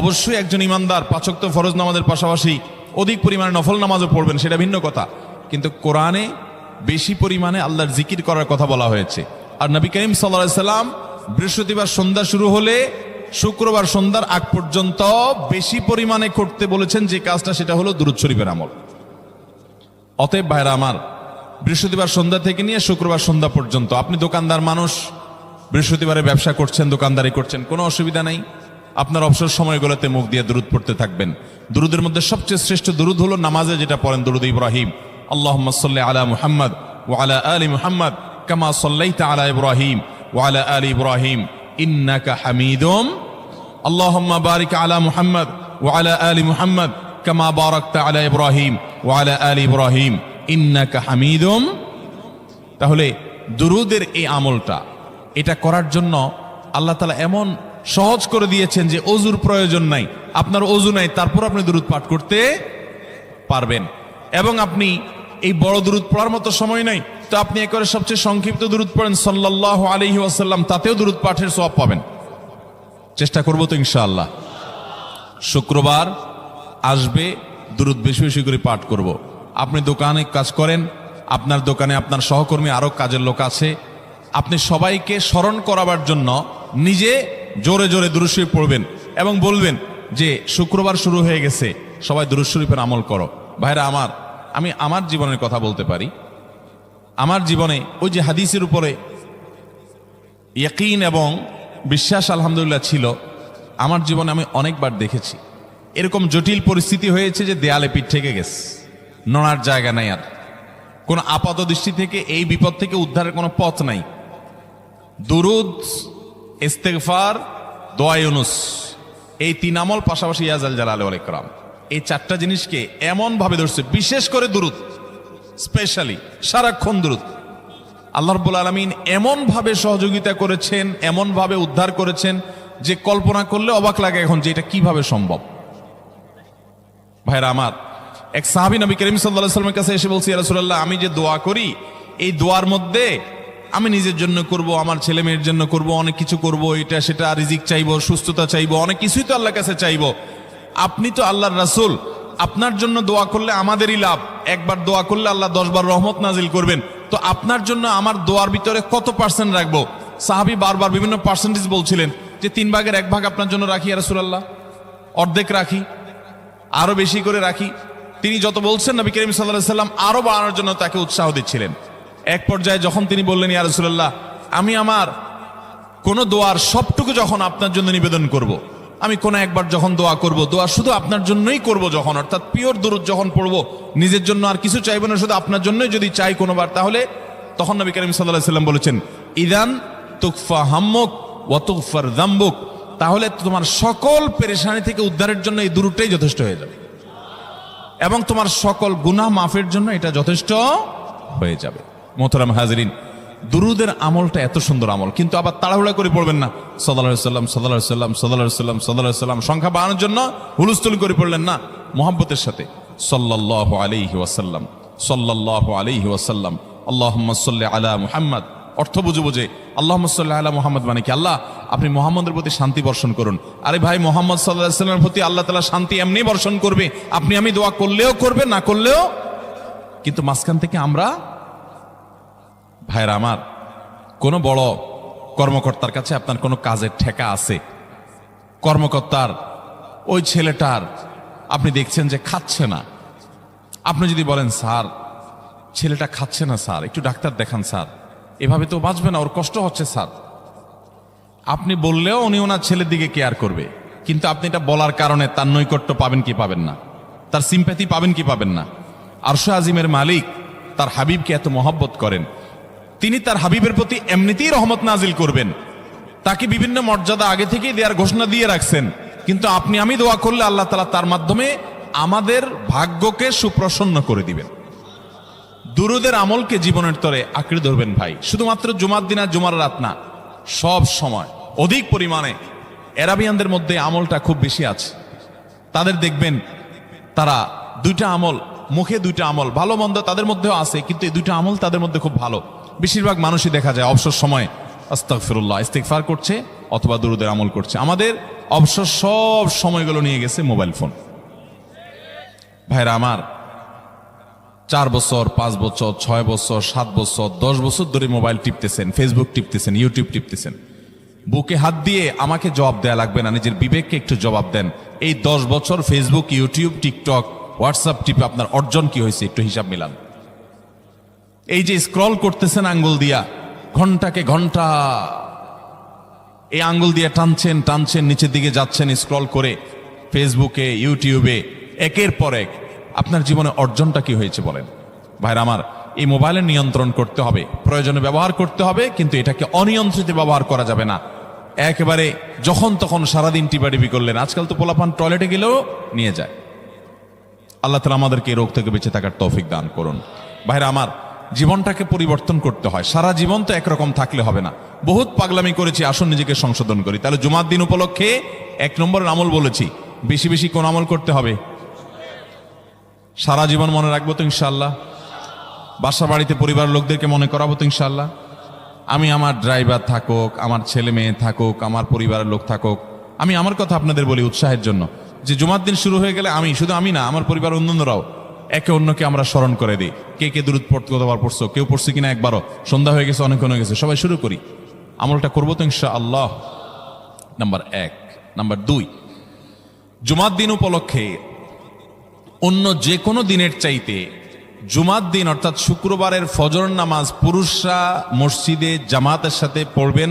অবশ্যই একজন ইমানদার 5 ওয়াক্ত ফরজ নামাজের পাশাপাশি অধিক পরিমাণে নফল নামাজও পড়বেন, সেটা ভিন্ন কথা। কিন্তু কোরআনে বেশি পরিমাণে আল্লাহর জিকির করার কথা বলা হয়েছে। আর নবী করিম সাল্লাল্লাহু আলাইহি সাল্লাম বৃহস্পতিবার সন্ধ্যা শুরু হলে শুক্রবার সন্ধ্যার আগ পর্যন্ত বেশি পরিমাণে করতে বলেছেন যে কাজটা, সেটা হলো দুরূদ শরীফের আমল। অতএব ভাইরা আমার, বৃহস্পতিবার সন্ধ্যা থেকে নিয়ে শুক্রবার সন্ধ্যা পর্যন্ত আপনি দোকানদার মানুষ, বৃহস্পতিবারে ব্যবসা করছেন, দোকানদারি করছেন, কোনো অসুবিধা নাই। আপনার অবসর সময়গুলোতে মুখ দিয়ে দুরূদ পড়তে থাকবেন। দুরূদের মধ্যে সবচেয়ে শ্রেষ্ঠ দুরূদ হলো নামাজে যেটা পড়েন, দুরূদ ইব্রাহিম। আল্লাহুম্মা সাল্লি আলা মুহাম্মদ ওয়া আলা আলি মুহাম্মদ কামা সাল্লাইতা আলা ইব্রাহিম ওয়া আলা আলি ইব্রাহিম ইন্নাকা হামিদুম। আল্লাহুম্মা বারিক আলা মুহাম্মদ ওয়া আলা আলি মুহাম্মদ কামা বারাকতা আলা ইব্রাহিম ওয়া আলা আলি ইব্রাহিম ইন্নাকা হামিদুম। তাহলে দুরূদের এই আমলটা, এটা করার জন্য আল্লাহ তাআলা এমন সহজ করে দিয়েছেন যে ওযুর প্রয়োজন নাই। আপনার ওযু নাই, তারপর আপনি দুরূদ পাঠ করতে পারবেন। এবং আপনি এই বড় দুরূদ পড়ার মতো সময় নাই, তো আপনি একেবারে সবচেয়ে সংক্ষিপ্ত দুরূদ পড়েন সাল্লাল্লাহু আলাইহি ওয়াসাল্লাম, তাতেও দুরূদ পাঠের সওয়াব পাবেন। চেষ্টা করব তো ইনশাআল্লাহ। শুক্রবার আসবে, দুরূদ বেশি বেশি করে পাঠ করব। আপনি দোকানে কাজ করেন, আপনার দোকানে আপনার সহকর্মী আরো কাজের লোক আছে, আপনি সবাইকে স্মরণ করাবার জন্য নিজে জোরে জোরে দুরূদ শরীফ পড়বেন এবং বলবেন যে শুক্রবার শুরু হয়ে গেছে, সবাই দুরূদ শরীফের আমল করো। ভাইরা আমার, আমি আমার জীবনের কথা বলতে পারি। আমার জীবনে ওই যে হাদিসের উপরে ইয়াকিন এবং বিশ্বাস আলহামদুলিল্লাহ ছিল, আমার জীবনে আমি অনেকবার দেখেছি এরকম জটিল পরিস্থিতি হয়েছে যে দেয়ালে পিঠ থেকে গেছে, নড়ার জায়গা নাই, আর কোন আপাত দৃষ্টি থেকে এই বিপদ থেকে উদ্ধারের কোনো পথ নাই। দুরূদ, ইস্তেগফার, দোয়া ইউনুস, এই 3 আমল পাশাপাশি ইয়া জাল জালালি ওয়াল ইকরাম, এই 4টা জিনিসকে এমন ভাবে ধরছে, বিশেষ করে দুরূদ, স্পেশালি সারাক্ষণ দুরূদ। আল্লাহ রাব্বুল আলামিন এমন ভাবে সহযোগিতা করেছেন, এমন ভাবে উদ্ধার করেছেন যে কল্পনা করলে অবাক লাগে এখন যে এটা কিভাবে সম্ভব। ভাইরা আমার, এক সাহাবী নবী করিম সাল্লাল্লাহু আলাইহি ওয়াসাল্লামের কাছে এসে বলছে, ইয়া রাসূলুল্লাহ, আমি যে দোয়া করি এই দোয়ার মধ্যে আমি নিজের জন্য করব, আমার ছেলে মেয়ের জন্য করব, অনেক কিছু করব, এটা সেটা, রিজিক চাইবো, সুস্থতা চাইবো, অনেক কিছুই তো আল্লাহর কাছে চাইবো। আপনি তো আল্লাহর রাসূল, আপনার জন্য দোয়া করলে আমাদেরই লাভ, একবার দোয়া করলে আল্লাহ 10 বার রহমত নাজিল করবেন, তো আপনার জন্য আমার দোয়ার ভিতরে কত পার্সেন্ট রাখবো? সাহাবী বারবার বিভিন্ন পার্সেন্টেজ বলছিলেন যে 3 ভাগের 1 ভাগ আপনার জন্য রাখি ইয়া রাসূলুল্লাহ, অর্ধেক রাখি, আরো বেশি করে রাখি। তিনি যত বলছেন নবী করিম সাল্লাল্লাহু আলাইহি ওয়াসাল্লাম আরো বাড়ানোর জন্য তাকে উৎসাহ দিচ্ছিলেন। এক পর্যায়ে যখন তিনি বললেন, ইয়া রাসূলুল্লাহ, আমি আমার কোন দোয়ার সবটুকু যখন আপনার জন্য নিবেদন করব, আমি কোন একবার যখন দোয়া করব, দোয়া শুধু আপনার জন্যই করব যখন, অর্থাৎ পিওর দুরূদ যখন পড়ব, নিজের জন্য আর কিছু চাইব না, শুধু আপনার জন্যই যদি চাই কোনোবার, তাহলে তখন নবী করিম সাল্লাল্লাহু আলাইহি ওয়াসাল্লাম বলেছেন, ইদান তুকফা হাম্মুক ওয়া তুগফার যামবুক, তাহলে তোমার সকল পেরেশানি থেকে উদ্ধারের জন্য এই দুরূদটাই যথেষ্ট হয়ে যাবে, এবং তোমার সকল গুনাহ মাফের জন্য এটা যথেষ্ট হয়ে যাবে। মোহতারাম হাজরিন, দুরূদের আমলটা এত সুন্দর আমল, কিন্তু আবার তাড়াহুড়া করে পড়বেন না, সাল্লাল্লাহু আলাইহি ওয়াসাল্লাম সাল্লাল্লাহু আলাইহি ওয়াসাল্লাম সাল্লাল্লাহু আলাইহি ওয়াসাল্লাম সাল্লাল্লাহু আলাইহি ওয়াসাল্লাম সংখ্যা বাড়ানোর জন্য হুলস্থুল করে পড়লেন না, মুহাব্বতের সাথে সাল্লাল্লাহু আলাইহি ওয়াসাল্লাম সাল্লাল্লাহু আলাইহি ওয়াসাল্লাম আল্লাহুম্মা সাল্লি আলা মুহাম্মদ, অর্থ বুঝে বুঝে আল্লাহুম্মা সাল্লি আলা মুহাম্মদ মানে কি, আল্লাহ আপনি মুহাম্মদের প্রতি শান্তি বর্ষণ করুন। আরে ভাই, মুহাম্মদ সাল্লাল্লাহু আলাইহি ওয়াসাল্লামের প্রতি আল্লাহ তাআলা শান্তি এমনি বর্ষণ করবে, আপনি আমি দোয়া করলেও করবে, না করলেও। কিন্তু মাঝখান থেকে আমরা, ভাইরা আমার, কোন বড় কর্মকর্তার কাছে আপনার কোনো কাজের ঠেকা আছে, কর্মকর্তার ওই ছেলেটার আপনি দেখছেন যে খাচ্ছে না, আপনি যদি বলেন, স্যার ছেলেটা খাচ্ছে না স্যার, একটু ডাক্তার দেখান স্যার, এভাবে তো বাঁচবে না, ওর কষ্ট হচ্ছে স্যার, আপনি বললেও উনি ওনার ছেলের দিকে কেয়ার করবে, কিন্তু আপনি এটা বলার কারণে তার নৈকট্য পাবেন কি পাবেন না, তার সিম্প্যাথি পাবেন কি পাবেন না। আরশে আজিমের মালিক তার হাবিবকে এত মহব্বত করেন, তিনি তার হাবিবের প্রতি এমনিতেই রহমত নাজিল করবেন, তাকে বিভিন্ন মর্যাদা আগে থেকেই দেওয়ার ঘোষণা দিয়ে রাখছেন, কিন্তু আপনি আমি দোয়া করলে আল্লাহ তাআলা তার মাধ্যমে আমাদের ভাগ্যকে সুপ্রসন্ন করে দিবেন। দুরূদের আমলকে জীবনের তরে আঁকড়ে ধরবেন ভাই, শুধুমাত্র জুমার দিন আর জুমার রাত না, সব সময় অধিক পরিমাণে। এরাবিয়ানদের মধ্যে আমলটা খুব বেশি আছে, তাদের দেখবেন তারা 2টা আমল, মুখে 2টা আমল, ভালো মন্দ তাদের মধ্যেও আছে, কিন্তু এই 2টা আমল তাদের মধ্যে খুব ভালো। বেশিরভাগ মানুষই দেখা যায় অবসর সময় আস্তাগফিরুল্লাহ, ইস্তিগফার করছে অথবা দুরূদের আমল করছে। আমাদের অবসর সব সময়গুলো নিয়ে গেছে মোবাইল ফোন। ভাইরা আমার, 4 বছর 5 বছর 6 বছর 7 বছর 10 বছর ধরে মোবাইল টিপতেছেন, ফেসবুক টিপতেছেন, ইউটিউব টিপতেছেন। বুকে হাত দিয়ে আমাকে জবাব দেয়া লাগবে না, নিজের বিবেককে একটু জবাব দেন। এই 10 বছর ফেসবুক, ইউটিউব, টিকটক, হোয়াটসঅ্যাপ টিপে আপনার অর্জন কি হয়েছে একটু হিসাব মিলান। এই যে স্ক্রল করতেছেন আঙ্গুল দিয়া, ঘন্টাকে ঘন্টা এই আঙ্গুল দিয়ে টানছেন টানছেন, নিচের দিকে যাচ্ছেন স্ক্রল করে ফেসবুকে, ইউটিউবে, একের পর এক, আপনার জীবনে অর্জনটা কি হয়েছে বলেন? ভাইরা আমার, এই মোবাইলের নিয়ন্ত্রণ করতে হবে, প্রয়োজনে ব্যবহার করতে হবে, কিন্তু এটাকে অনিয়ন্ত্রিত ব্যবহার করা যাবে না। একেবারে যখন তখন সারাদিন টিপাটিপি করলেন, আজকাল তো পোলাপান টয়লেটে গেলেও নিয়ে যায়। আল্লাহ তাআলা আমাদেরকে এই রোগ থেকে বেঁচে থাকার তৌফিক দান করুন। ভাইরা আমার, জীবনটাকে পরিবর্তন করতে হয়, সারা জীবন তো একরকম থাকলে হবে না। বহুত পাগলামি করেছি, আসুন নিজেকে সংশোধন করি। তাহলে জুমার দিন উপলক্ষে 1 নম্বরের আমল বলেছি, বেশি বেশি কোন আমল করতে হবে? সারা জীবন মনে রাখবো তো ইনশাআল্লাহ। বাসা বাড়িতে পরিবার লোকদেরকে মনে করাবো তো ইনশাআল্লাহ। আমি আমার ড্রাইভার থাকুক, আমার ছেলে মেয়ে থাকুক, আমার পরিবারের লোক থাকুক, আমি আমার কথা আপনাদের বলি উৎসাহের জন্য, যে জুমার দিন শুরু হয়ে গেলে আমি, শুধু আমি না, আমার পরিবার অন্যান্যরাও একে অন্যকে আমরা স্মরণ করে দিই। কে কে দুরূদ পড়তে কতবার পড়ছো, কেউ পড়ছে কিনা একবারও, সন্ধ্যা হয়ে গেছে, অনেক হয়ে গেছে, সবাই শুরু করি, আমলটা করবো তো ইনশাআল্লাহ। নাম্বার 1। নাম্বার 2, জুমার দিন উপলক্ষে অন্য যে কোনো দিনের চাইতে জুমার দিন অর্থাৎ শুক্রবারের ফজর নামাজ পুরুষরা মসজিদে জামাতের সাথে পড়বেন,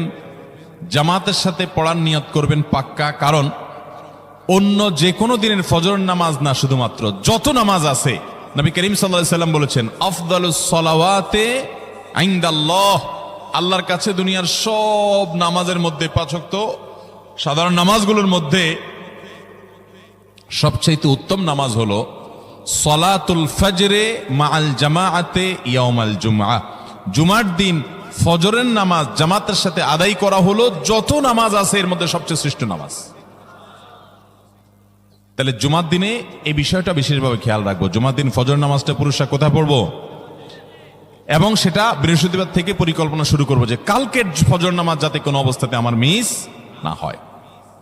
জামাতের সাথে পড়ার নিয়ত করবেন পাক্কা। কারণ অন্য যে কোনো দিনের ফজর নামাজ না, শুধুমাত্র যত নামাজ আছে, নবী করিম সাল্লাল্লাহু আলাইহি সাল্লাম বলেছেন, আফদালুস সালাওয়াতে ইনদাল্লাহ, আল্লাহর কাছে দুনিয়ার সব নামাজের মধ্যে 5 ওয়াক্ত সাধারণ নামাজগুলোর মধ্যে সবচেয়ে উত্তম নামাজ হলো সলাতুল ফজরে মাআল জামাআতে ইয়াউমাল জুমআহ। জুমার দিন ফজরের নামাজ জামাতের সাথে আদায় করা হলো যত নামাজ আছে এর মধ্যে সবচেয়ে শ্রেষ্ঠ নামাজ। তাহলে জুমার দিনে এই বিষয়টা বিশেষভাবে খেয়াল রাখবো। জুমার দিন ফজর নামাজটা পুরুষরা কোথায় পড়বো, এবং সেটা বৃহস্পতিবার থেকে পরিকল্পনা শুরু করবো যে কালকের ফজর নামাজ যাতে কোনো অবস্থাতে আমার মিস না হয়।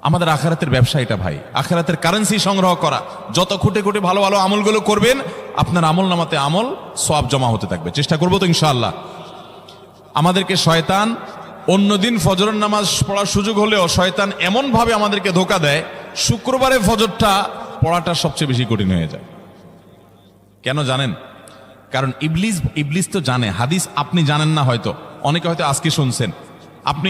আমাদের আখিরাতের ব্যবসা এটা ভাই, আখিরাতের কারেন্সি সংগ্রহ করা। যত খুঁটে খুঁটে ভালো ভালো আমলগুলো করবেন আপনার আমল নামাতে আমল সওয়াব জমা হতে থাকবে। চেষ্টা করবো তো ইনশাআল্লাহ। আমাদেরকে শয়তান অন্যদিন ফজরের নামাজ পড়ার সুযোগ হলেও শয়তান এমন ভাবে আমাদেরকে ধোঁকা দেয়, শুক্রবারে ফজরটা পড়াটা সবচেয়ে বেশি কঠিন হয়ে যায়। কেন জানেন? কারণ ইবলিস তো জানে হাদিস আপনি জানেন না, হয়তো অনেকে হয়তো আজকে শুনছেন,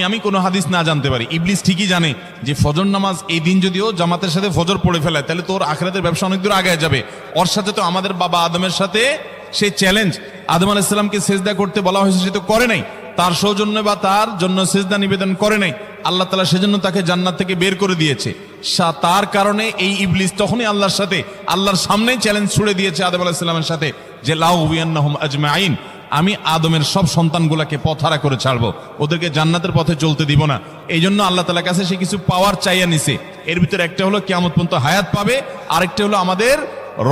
আমি কোনো হাদিস না জানতে পারি, ইবলিস ঠিকই জানে যে ফজর নামাজ এই দিন যদিও জামাতের সাথে ফজর পড়ে ফেলায় তাহলে তোর আখিরাতের ব্যবসা অনেক দূর আগে যাবে। ওর সাথে তো আমাদের বাবা আদমের সাথে সেই চ্যালেঞ্জ, আদম আলাইহিস সালামকে সিজদা করতে বলা হয়েছে, সে তো করে নাই, তার সৌজন্য বা তার জন্য সিজদা নিবেদন করে নাই। আল্লাহ তাআলা সেজন্য তাকে জান্নাত থেকে বের করে দিয়েছে। তার কারণে এই ইবলিস তখনই আল্লাহর সাথে আল্লাহর সামনেই চ্যালেঞ্জ ছুড়ে দিয়েছে আদম আলাইহিস সালামের সাথে যে লা উবিয়ান্নাহুম আজমাইন, আমি আদমের সব সন্তানগুলোকে পথহারা করে ছাড়বো, ওদেরকে জান্নাতের পথে চলতে দিব না। এই জন্য আল্লাহ তাআলার কাছে সে কিছু পাওয়ার চাইয়া নিছে। এর ভিতরে একটা হলো কিয়ামত পর্যন্ত হায়াত পাবে, আরেকটা হলো আমাদের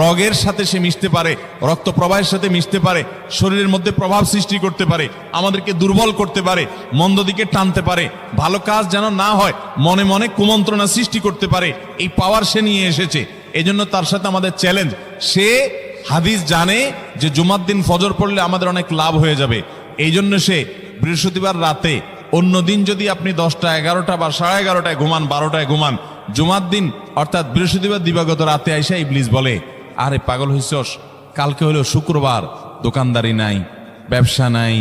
রগের সাথে সে মিশতে পারে, রক্ত প্রবাহের সাথে মিশতে পারে, শরীরের মধ্যে প্রভাব সৃষ্টি করতে পারে, আমাদেরকে দুর্বল করতে পারে, মন্দ দিকে টানতে পারে, ভালো কাজ যেন না হয় মনে মনে কুমন্ত্রণা সৃষ্টি করতে পারে। এই পাওয়ার সে নিয়ে এসেছে। এই জন্য তার সাথে আমাদের চ্যালেঞ্জ। সে হাদিস জানে যে জুমার দিন ফজর পড়লে আমাদের অনেক লাভ হয়ে যাবে। এই জন্য সে বৃহস্পতিবার রাতে, অন্য দিন যদি আপনি 10টা 11টা বা 11:30টায় ঘুমান, 12টায় ঘুমান, জুমার দিন অর্থাৎ বৃহস্পতিবার দিবাগত রাতে আইসা ইবলিস বলে, আরে পাগল হইছস, কালকে হলো শুক্রবার, দোকানদারি নাই, ব্যবসা নাই,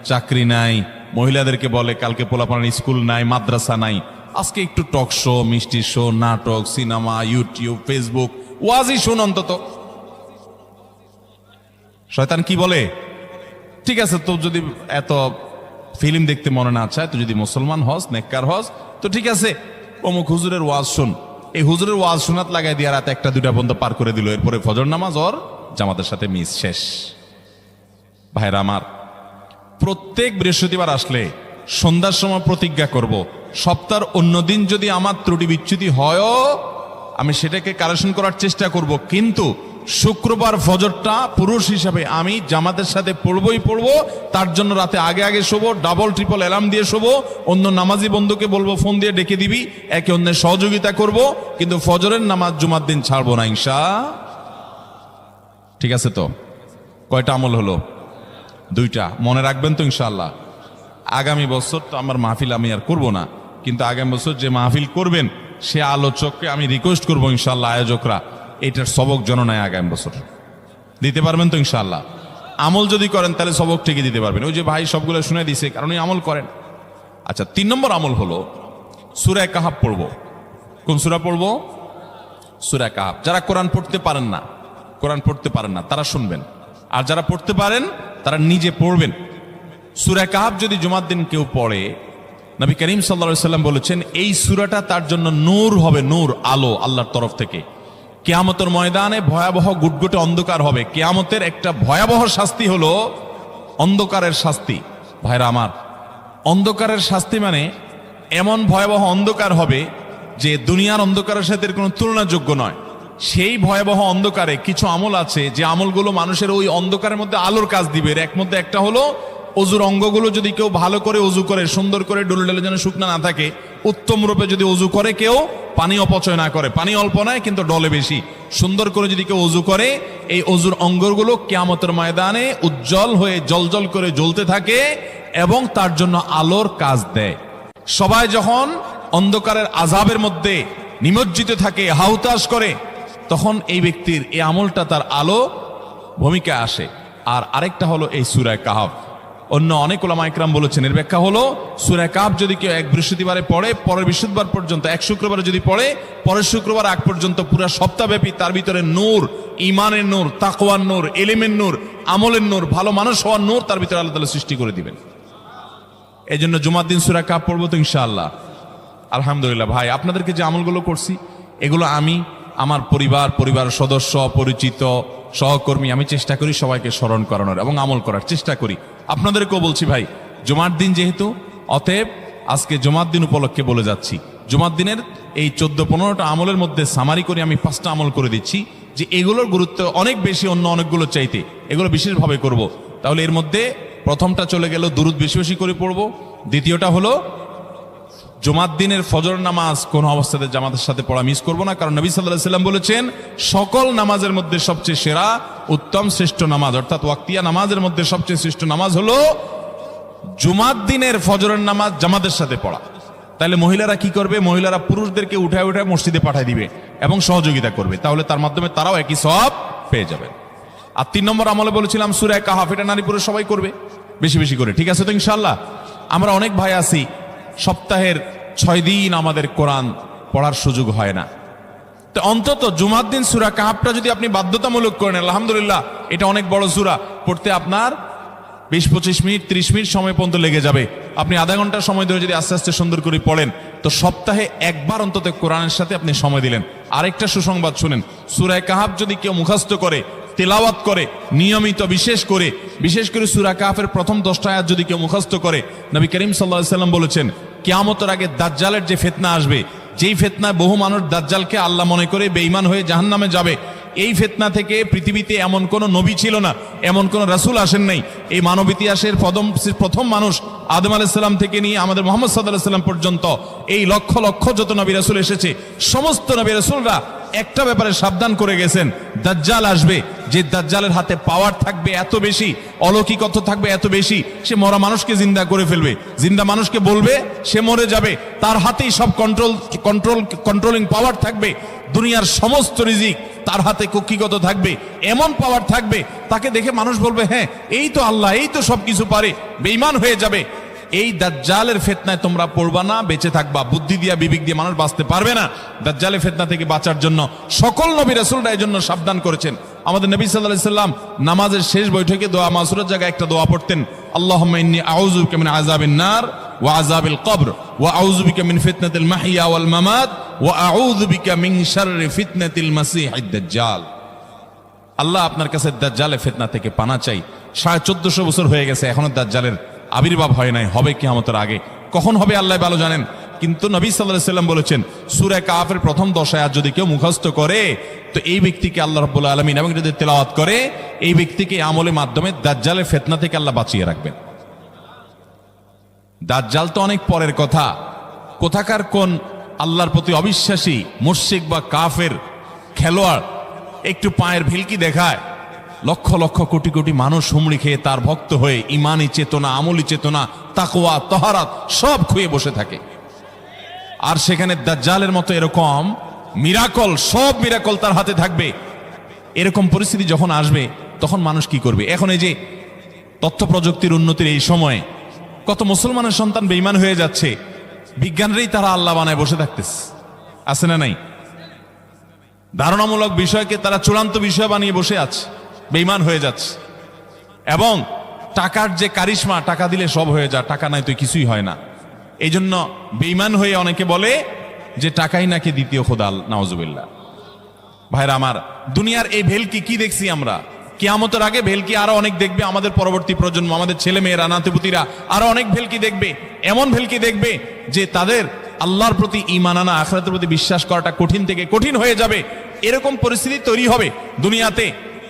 চাকরি নাই, মহিলাদেরকে বলে কালকে পোলাপানের স্কুল নাই, মাদ্রাসা নাই, আজকে একটু টক শো, মিষ্টি শো, নাটক, সিনেমা, ইউটিউব, ফেসবুক, ওয়াজই শোন অন্তত। শয়তান কি বলে, ঠিক আছে তো যদি এত ফিল্ম দেখতে মনে না চায়, তো যদি মুসলমান হস, নেককার হস, তো ঠিক আছে অমুক হুজুরের ওয়াজ শোন। এই হুজুরের ওয়াজ শোনাত লাগাই দিয়ে রাত 1টা 2টা পর্যন্ত পার করে দিল। এরপরে ফজর নামাজ ওর জামাতের সাথে মিস শেষ। ভাইরা আমার, প্রত্যেক বৃহস্পতিবার আসলে সন্ধ্যার সময় প্রতিজ্ঞা করব, সপ্তাহের অন্য দিন যদি আমার ত্রুটি বিচ্যুতি হয়ও আমি সেটাকে কারেকশন করার চেষ্টা করব, কিন্তু শুক্রবার ফজরটা পুরুষ হিসাবে আমি জামাতের সাথে পড়বই পড়বো। তার জন্য রাতে আগে আগে শোবো, ডাবল ট্রিপল অ্যালার্ম দিয়ে শোবো, অন্য নামাজি বন্ধুকে বলবো ফোন দিয়ে ডেকে দিবি, একে অন্যের সহযোগিতা করব, কিন্তু ফজরের নামাজ জুমার দিন ছাড়বো না ঠিক আছে তো? কয়টা আমল হলো? 2টা। মনে রাখবেন তো ইনশাআল্লাহ? আগামী বছর তো আমার মাহফিল আমি আর করব না, কিন্তু আগামী বছর যে মাহফিল করবেন সে আলোচককে আমি রিকোয়েস্ট করবো ইনশাআল্লাহ, আয়োজকরা এটার সবক জননায় আগামী বছর দিতে পারবেন তো ইনশাআল্লাহ? আমল যদি করেন তাহলে সবক ঠিকই দিতে পারবেন। ওই যে ভাই সবগুলো শুনে দিছে, কারণ এই আমল করেন। আচ্ছা, 3 নম্বর আমল হলো সূরা কাহাফ পড়বো। কোন সূরা পড়বো? সূরা কাহাফ। যারা কোরআন পড়তে পারেন না তারা শুনবেন, আর যারা পড়তে পারেন তারা নিজে পড়বেন। সূরা কাহাফ যদি জুমার দিন কেউ পড়ে, নবী করিম সাল্লাল্লাহু আলাইহি ওয়াসাল্লাম বলেছেন এই সূরাটা তার জন্য নূর হবে, নূর, আলো আল্লাহর তরফ থেকে। কিয়ামতের ময়দানে ভয়াবহ গুটগুটে অন্ধকার হবে। কিয়ামতের একটা ভয়াবহ শাস্তি হলো অন্ধকারের শাস্তি। ভাইরা আমার, অন্ধকারের শাস্তি মানে এমন ভয়াবহ অন্ধকার হবে যে দুনিয়ার অন্ধকারের সাথে কোনো তুলনাযোগ্য নয়। সেই ভয়াবহ অন্ধকারে কিছু আমল আছে যে আমলগুলো মানুষের ওই অন্ধকারের মধ্যে আলোর কাজ দিবে। এর মধ্যে একটা হলো অজুর অঙ্গগুলো যদি কেউ ভালো করে অজু করে, সুন্দর করে ডলে ডলে যেন শুকনা না থাকে, উত্তম রূপে যদি অজু করে কেউ, পানি অপচয় না করে, পানি অল্প নেয় কিন্তু ডলে বেশি, সুন্দর করে যদি কেউ অজু করে, এই অজুর অঙ্গগুলো কিয়ামতের ময়দানে উজ্জ্বল হয়ে জলজল করে জ্বলতে থাকে এবং তার জন্য আলোর কাজ দেয়। সবাই যখন অন্ধকারের আযাবের মধ্যে নিমজ্জিত থাকে, হাহুতাশ করে, তখন এই ব্যক্তির এই আমলটা তার আলো ভূমিকা আসে। আর আরেকটা হলো এই সূরা কাহাফ। অন্য অনেক উলামা ইকরাম বলেছেন এর ব্যাখ্যা হলো সূরা কাহাফ যদি কেউ এক বৃহস্পতিবারে পড়ে, পরের বৃহস্পতিবার পর্যন্ত, এক শুক্রবারে যদি পড়ে, পরের শুক্রবার আগ পর্যন্ত পুরো সপ্তাহব্যাপী তার ভিতরে নূর, ঈমানের নূর, তাকওয়ার নূর, ইলমের নূর, আমলের নূর, ভালো মানুষ হওয়ার নূর তার ভিতরে আল্লাহ তাআলা সৃষ্টি করে দিবেন। এই জন্য জুমার দিন সূরা কাহাফ পড়বো তো ইনশাআল্লাহ। আলহামদুলিল্লাহ ভাই, আপনাদেরকে যে আমলগুলো করছি এগুলো আমি, আমার পরিবার সদস্য, পরিচিত, সহকর্মী, আমি চেষ্টা করি সবাইকে স্মরণ করানোর এবং আমল করার চেষ্টা করি। আপনাদেরকেও বলছি ভাই, জুমার দিন যেহেতু, অতএব আজকে জুমার দিন উপলক্ষে বলে যাচ্ছি, জুমার দিনের এই 14-15টা আমলের মধ্যে সামারি করে আমি 5টা আমল করে দিচ্ছি, যে এগুলোর গুরুত্ব অনেক বেশি অন্য অনেকগুলো চাইতে, এগুলো বিশেষভাবে করব। তাহলে এর মধ্যে প্রথমটা চলে গেল দুরুদ বেশি বেশি করে পড়ব। দ্বিতীয়টা হলো জুমার দিনের ফজর নামাজ কোন অবস্থাতে জামাতের সাথে পড়া মিস করব না, কারণ নবী সাল্লাল্লাহু আলাইহি সাল্লাম বলেছেন সকল নামাজের মধ্যে সবচেয়ে সেরা, উত্তম, শ্রেষ্ঠ নামাজ, অর্থাৎ ওয়াক্তিয়া নামাজের মধ্যে সবচেয়ে শ্রেষ্ঠ নামাজ হলো জুমার দিনের ফজরের নামাজ জামাতের সাথে পড়া। তাহলে মহিলারা কি করবে? মহিলারা পুরুষদেরকে উঠায় উঠায় মসজিদে পাঠিয়ে দিবে এবং সহযোগিতা করবে, তাহলে তার মাধ্যমে তারাও একই সওয়াব পেয়ে যাবেন। আর 3 নম্বর আমলে বলেছিলাম সূরা কাহাফ, এটা নারী পুরুষ সবাই করবে বেশি বেশি করে, ঠিক আছে তো ইনশাআল্লাহ? আমরা অনেক ভাই আছি সপ্তাহের 6 দিন আমাদের কোরআন পড়ার সুযোগ হয় না, তো অন্তত জুমার দিন সূরা কাহাফটা যদি আপনি বাধ্যতামূলক করেন, আলহামদুলিল্লাহ, এটা অনেক বড় সূরা, পড়তে আপনার 20-25 মিনিট 30 মিনিট সময় পর্যন্ত লেগে যাবে। আপনি আধা ঘন্টা সময় ধরে যদি আস্তে আস্তে সুন্দর করে পড়েন, তো সপ্তাহে একবার অন্তত কোরআনের সাথে আপনি সময় দিলেন। আরেকটা সুসংবাদ শুনেন, সূরা কাহাফ যদি কেউ মুখস্থ করে, তেলাওয়াত করে নিয়মিত, বিশেষ করে সূরা কাহাফের প্রথম 10টা আয়াত যদি কেউ মুখস্থ করে, নবী করিম সাল্লাল্লাহু আলাইহি সাল্লাম বলেছেন কিয়ামতের আগে দাজ্জালের যে ফিতনা আসবে, যেই ফিতনায় বহু মানুষ দাজ্জালকে আল্লাহ মনে করে বেঈমান হয়ে জাহান্নামে যাবে, এই ফিতনা থেকে পৃথিবীতে এমন কোন নবী ছিল না, এমন কোন রাসূল আসেন নাই। এই মানব ইতিহাসের প্রথম মানুষ আদম আলাইহিস সালাম থেকে নিয়ে আমাদের মুহাম্মদ সাল্লাল্লাহু আলাইহি সাল্লাম পর্যন্ত এই লক্ষ লক্ষ যত নবী রাসূল এসেছে, সমস্ত নবী রাসূলরা একটা ব্যাপারে সাবধান করে গেছেন, দাজ্জাল আসবে, যে দাজ্জালের হাতে পাওয়ার থাকবে এত বেশি, অলৌকিকত্ব থাকবে এত বেশি, সে মরা মানুষকে জিন্দা করে ফেলবে, জিন্দা মানুষকে বলবে সে মরে যাবে, তার হাতেই সব কন্ট্রোলিং পাওয়ার থাকবে, দুনিয়ার সমস্ত রিজিক তার হাতে কক্ষিগত থাকবে, এমন পাওয়ার থাকবে তাকে দেখে মানুষ বলবে হ্যাঁ এই তো আল্লাহ, এই তো সবকিছু পারে, বেঈমান হয়ে যাবে। এই দাজ্জালের ফিতনায় তোমরা পড়বা না, বেঁচে থাকবা। বুদ্ধি দিয়া বিবেক দিয়ে মানুষ বাঁচতে পারবে না। দাজ্জালের ফিতনা থেকে বাঁচার জন্য সকল নবী রাসূলরা এর জন্য সাবধান করেছেন। আমাদের নবী সাল্লাল্লাহু আলাইহি সাল্লাম নামাজের শেষ বৈঠকে দোয়া মাসুরের জায়গায় একটা দোয়া পড়তেন, আল্লাহুম্মা ইন্নী আউযু বিকা মিন আযাবিন নার ওয়া আযাবিল কবর ওয়া আউযু বিকা মিন ফিতনাতিল মাহইয়া ওয়াল মামাত ওয়া আউযু বিকা মিন শাররি ফিতনাতিল মাসীহিদ দাজ্জাল। আল্লাহ আপনার কাছে দাজ্জালের ফিতনা থেকে পানা চাই। 1450 বছর হয়ে গেছে, এখনো দাজ্জালের আবির্ভাব হয় নাই, হবে কিয়ামতের আগে, কখন হবে আল্লাহ ভালো জানেন। কিন্তু নবী সাল্লাল্লাহু আলাইহি সাল্লাম বলেছেন সূরা কাহাফের প্রথম 10 আয়াত যদি কেউ মুখস্থ করে, তো এই ব্যক্তিকে আল্লাহ রাব্বুল আলামিন এবং যদি তেলাওয়াত করে, এই ব্যক্তিকে আমলের মাধ্যমে দাজ্জালের ফিতনা থেকে আল্লাহ বাঁচিয়ে রাখবেন। দাজ্জাল তো অনেক পরের কথা, কোথাকার কোন আল্লাহর প্রতি অবিশ্বাসী মুশরিক বা কাফের খেলোয়াড় একটু পায়ের ভিলকি দেখায়, লক্ষ লক্ষ কোটি কোটি মানুষ হুমড়ি খেয়ে তার ভক্ত হয়ে ইমানি চেতনা, আমলি চেতনা, তাকওয়া, তাহারাত সব খুঁয়ে বসে থাকে। আর সেখানে দাজ্জালের মতো এরকম মিরাকল, সব মিরাকল তার হাতে থাকবে। এরকম পরিস্থিতি যখন আসবে তখন মানুষ কি করবে? এখন এই যে তথ্য প্রযুক্তির উন্নতির এই সময়ে কত মুসলমানের সন্তান বেঈমান হয়ে যাচ্ছে, বিজ্ঞানরেই তারা আল্লাহ বানায় বসে থাকতেছে, আছে না নাই? ধারণামূলক বিষয়কে তারা চূড়ান্ত বিষয় বানিয়ে বসে আছে, বেঈমান হয়ে যাচ্ছে। এবং টাকার যে কারিশমা, টাকা দিলে সব হয়ে যায়, টাকা নাই তো কিছুই হয় না। এই জন্য বেঈমান হয়ে অনেকে বলে যে টাকাই নাকি দ্বিতীয় খোদা, নাউজুবিল্লাহ। ভাইরা আমার, দুনিয়ার এই ভেলকি কি দেখছি আমরা, কিয়ামতের আগে ভেলকি আরো অনেক দেখবে আমাদের পরবর্তী প্রজন্ম, আমাদের ছেলে মেয়েরা, নাতিপুতিরা আরো অনেক ভেলকি দেখবে। এমন ভেলকি দেখবে যে তাদের আল্লাহর প্রতি ঈমান আনা, আখিরাতের প্রতি বিশ্বাস করাটা কঠিন থেকে কঠিন হয়ে যাবে। এরকম পরিস্থিতি তৈরি হবে দুনিয়াতে।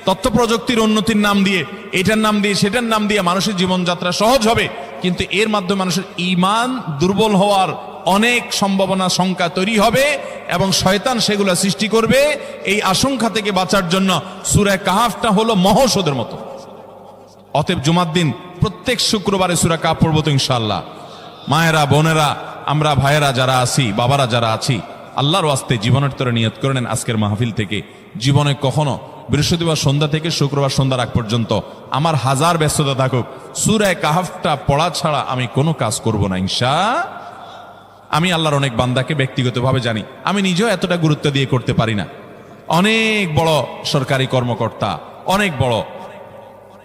তথ্য প্রযুক্তির উন্নতির নাম দিয়ে, এটার নাম দিয়ে, সেটার নাম দিয়ে মানুষের জীবনযাত্রা সহজ হবে, কিন্তু এর মাধ্যমে মানুষের ঈমান দুর্বল হওয়ার অনেক সম্ভাবনা, শঙ্কা তৈরি হবে এবং শয়তান সেগুলো সৃষ্টি করবে। এই আশঙ্কা থেকে বাঁচার জন্য সূরা কাহাফটা হলো মহৌষধের মতো। অতএব জুমার দিন প্রত্যেক শুক্রবারে সূরা কাহাফ পড়বো তো ইনশাআল্লাহ। মায়েরা, বোনেরা, আমরা ভাইয়েরা যারা আছি, বাবারা যারা আছি, আল্লাহর ওয়াস্তে জীবনের তরে নিয়ত করে নেন আজকের মাহফিল থেকে, জীবনে কখনো বৃহস্পতিবার সন্ধ্যা থেকে শুক্রবার সন্ধ্যার আগ পর্যন্ত আমার হাজার ব্যস্ততা থাকুক, সূরা কাহাফটা পড়া ছাড়া আমি কোনো কাজ করব না ইনশাআল্লাহ। আমি আল্লাহর অনেক বান্দাকে ব্যক্তিগতভাবে জানি, আমি নিজেও এতটা গুরুত্ব দিয়ে করতে পারি না। অনেক বড় সরকারি কর্মকর্তা, অনেক বড়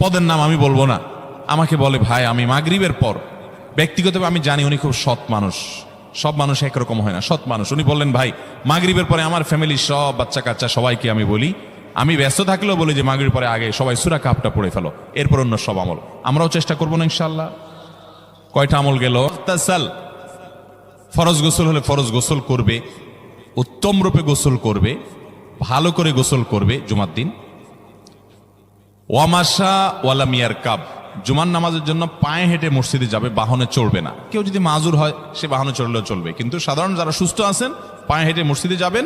পদের নাম আমি বলবো না, আমাকে বলে ভাই আমি মাগরিবের পর, ব্যক্তিগতভাবে আমি জানি উনি খুব সৎ মানুষ, সব মানুষ একরকম হয় না, সৎ মানুষ। উনি বললেন, ভাই মাগরিবের পরে আমার ফ্যামিলির সব বাচ্চা কাচ্চা সবাইকে আমি বলি, আমি ব্যস্ত থাকলেও বলি যে মাগরিবের পরে আগে সবাই সূরা কাহফটা পড়ে ফেলো, এরপর অন্য সব আমল। আমরাও চেষ্টা করবো না ইনশাআল্লাহ। কয়টা আমল গেল? তাসাল, ফরজ গোসল হলে ফরজ গোসল করবে, উত্তম রূপে গোসল করবে, ভালো করে গোসল করবে জুমার দিন। ওয়ামাশা ওয়ালাম ইয়ারকাব, জুমার নামাজের জন্য পায়ে হেঁটে মসজিদে যাবে, বাহনে চড়বে না। কেউ যদি মাজুর হয় সে বাহনে চড়লেও চলবে, কিন্তু সাধারণ যারা সুস্থ আছেন পায়ে হেঁটে মসজিদে যাবেন,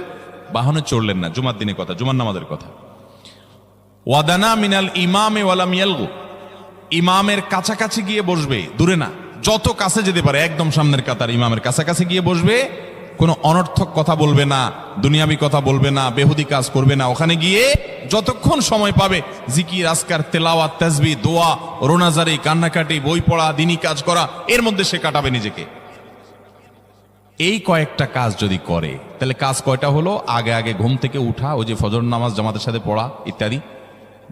বাহনে চড়লেন না। জুমার দিনের কথা, জুমার নামাজের কথা। ওয়াদানা মিনাল ইমামে ওয়ালাম ইয়ালগু, ইমামের কাছাকাছি গিয়ে বসবে, দূরে না, যত কাছে যেতে পারে একদম সামনের কাতার ইমামের কাছাকাছি গিয়ে বসবে। কোনো অনর্থক কথা বলবে না, দুনিয়াবি কথা বলবে না, বেহুদি কাজ করবে না। ওখানে গিয়ে যতক্ষণ সময় পাবে জিকির, আজকার, তেলাওয়াত, তাসবিহ, দোয়া, রোনাজারি, কান্নাকাটি, বই পড়া, দিনী কাজ করা, এর মধ্যে সে কাটাবে নিজেকে। এই কয়েকটা কাজ যদি করে তাহলে কাজ কয়টা হলো? আগে আগে ঘুম থেকে উঠা, ওই যে ফজর নামাজ জামাতের সাথে পড়া ইত্যাদি,